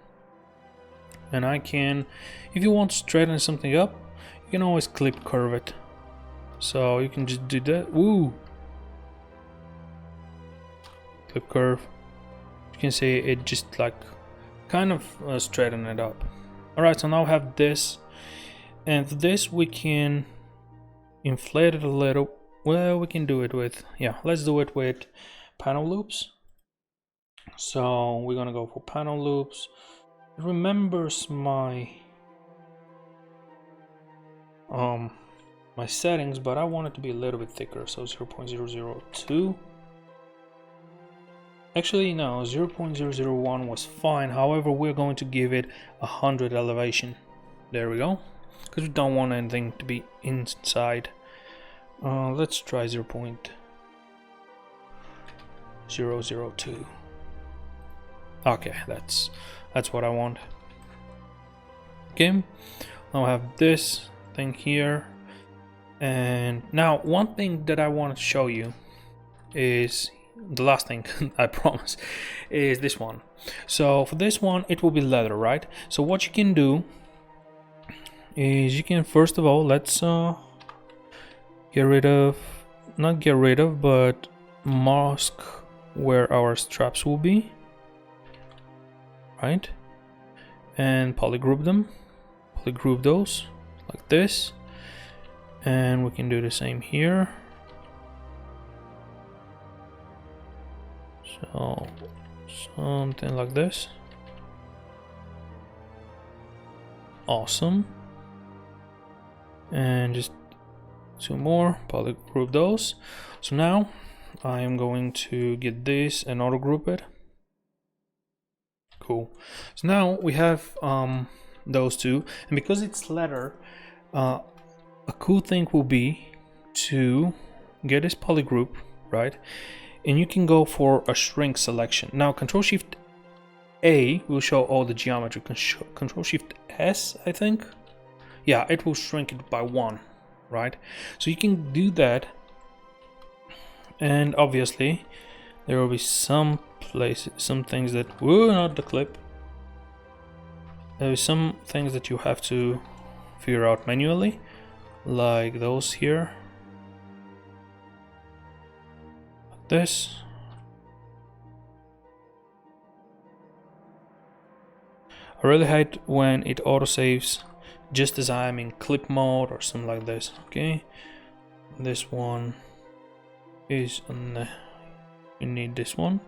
And I can, if you want to straighten something up, you can always clip curve it. So you can just do that. Woo! Clip curve. You can see it just like kind of straighten it up. Alright, so now I have this. And for this we can inflate it a little. Well, we can do it with, yeah, let's do it with panel loops. So we're gonna go for panel loops. It remembers my my settings, but I want it to be a little bit thicker, so 0.002. Actually no, 0.001 was fine. However, we're going to give it 100 elevation. There we go, because we don't want anything to be inside. Let's try 0.002. Okay, that's what I want. Okay, now I have this thing here, and now one thing that I want to show you is the last thing I promise is this one. So for this one it will be leather, right? So what you can do is you can first of all, let's get rid of, not get rid of, but mask where our straps will be, right? And polygroup them, polygroup those like this, and we can do the same here. So something like this. Awesome. And just 2 more, polygroup those. So now I am going to get this and auto group it. Cool. So now we have those two, and because it's leather, a cool thing will be to get this polygroup, right? And you can go for a shrink selection. Now Control Shift A will show all the geometry. Control Shift S, I think. Yeah, it will shrink it by 1, right? So you can do that, and obviously there will be some places, some things that, whoa, not the clip. There are some things that you have to figure out manually, like those here. this. I really hate when it autosaves just as I'm in clip mode or something like this. Okay, this one is on the, you need this one.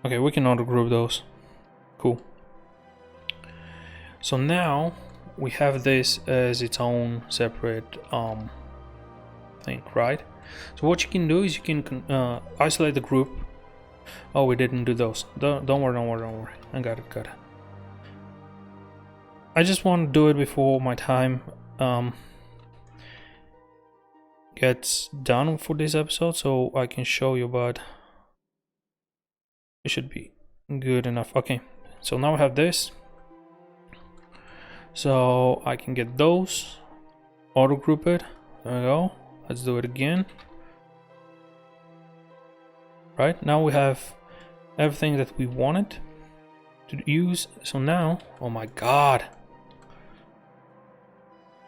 Okay, we can auto group those. Cool. So now we have this as its own separate thing, right? So what you can do is you can isolate the group. Oh, we didn't do those. Don't worry. I got it. I just want to do it before my time gets done for this episode, so I can show you, but it should be good enough. Okay, so now I have this. So I can get those, auto group it. There we go. Let's do it again. Right, now we have everything that we wanted to use. So now, oh my god,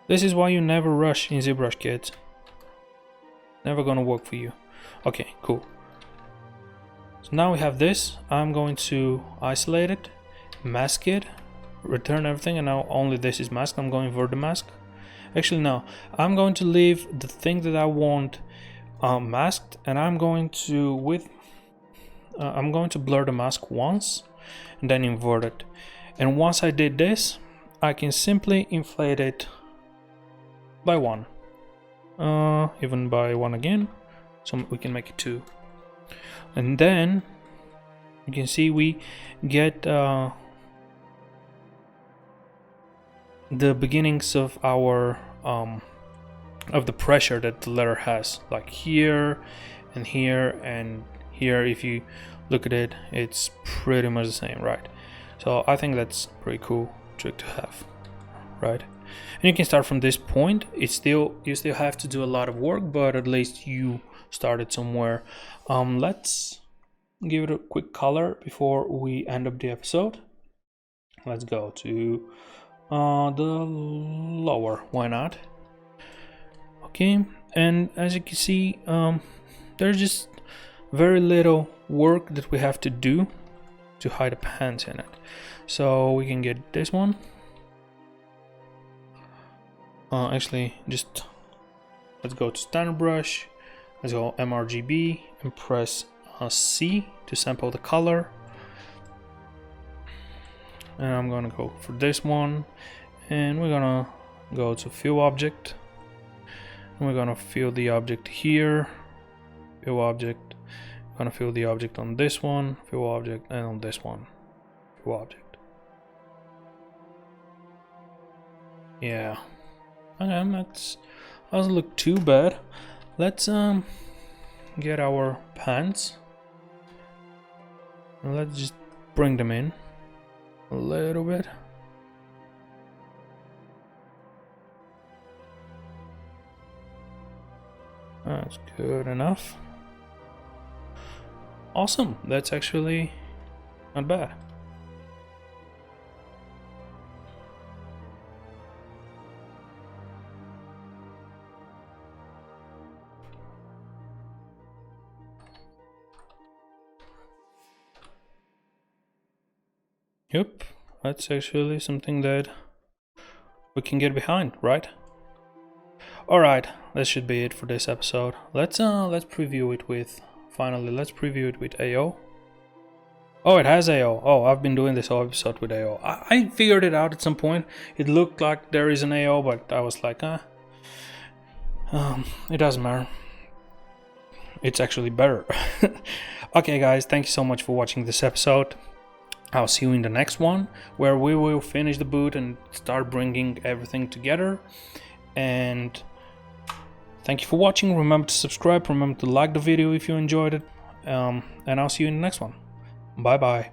this is why you never rush in Zbrush, kids. Never gonna work for you. Okay, cool. So now we have this. I'm going to isolate it, mask it, return everything, and now only this is masked. I'm going to invert the mask. Actually, no, I'm going to leave the thing that I want masked, and I'm going to blur the mask once and then invert it. And once I did this, I can simply inflate it by 1, even by 1 again, so we can make it 2. And then you can see we get the beginnings of our of the pressure that the letter has, like here and here and here. If you look at it, it's pretty much the same, right? So I think that's a pretty cool trick to have, right? And you can start from this point. You still have to do a lot of work, but at least you started somewhere. Let's give it a quick color before we end up the episode. Let's go to the lower, why not? Okay, and as you can see, there's just very little work that we have to do to hide the pants in it. So we can get this one. Actually, just let's go to standard brush, let's go mRGB and press C to sample the color. And I'm gonna go for this one, and we're gonna go to fill object, and we're gonna fill the object here, fill object, we're gonna fill the object on this one, fill object, and on this one, fill object. Yeah, okay, that doesn't look too bad. Let's get our pants, and let's just bring them in a little bit. That's good enough. Awesome, that's actually not bad. Yep, that's actually something that we can get behind, right? Alright, that should be it for this episode. Let's preview it with, finally, let's preview it with AO. Oh, it has AO. Oh, I've been doing this whole episode with AO. I figured it out at some point. It looked like there is an AO, but I was like, it doesn't matter. It's actually better. Okay, guys, thank you so much for watching this episode. I'll see you in the next one, where we will finish the boot and start bringing everything together. And thank you for watching. Remember to subscribe, remember to like the video if you enjoyed it, and I'll see you in the next one. Bye bye.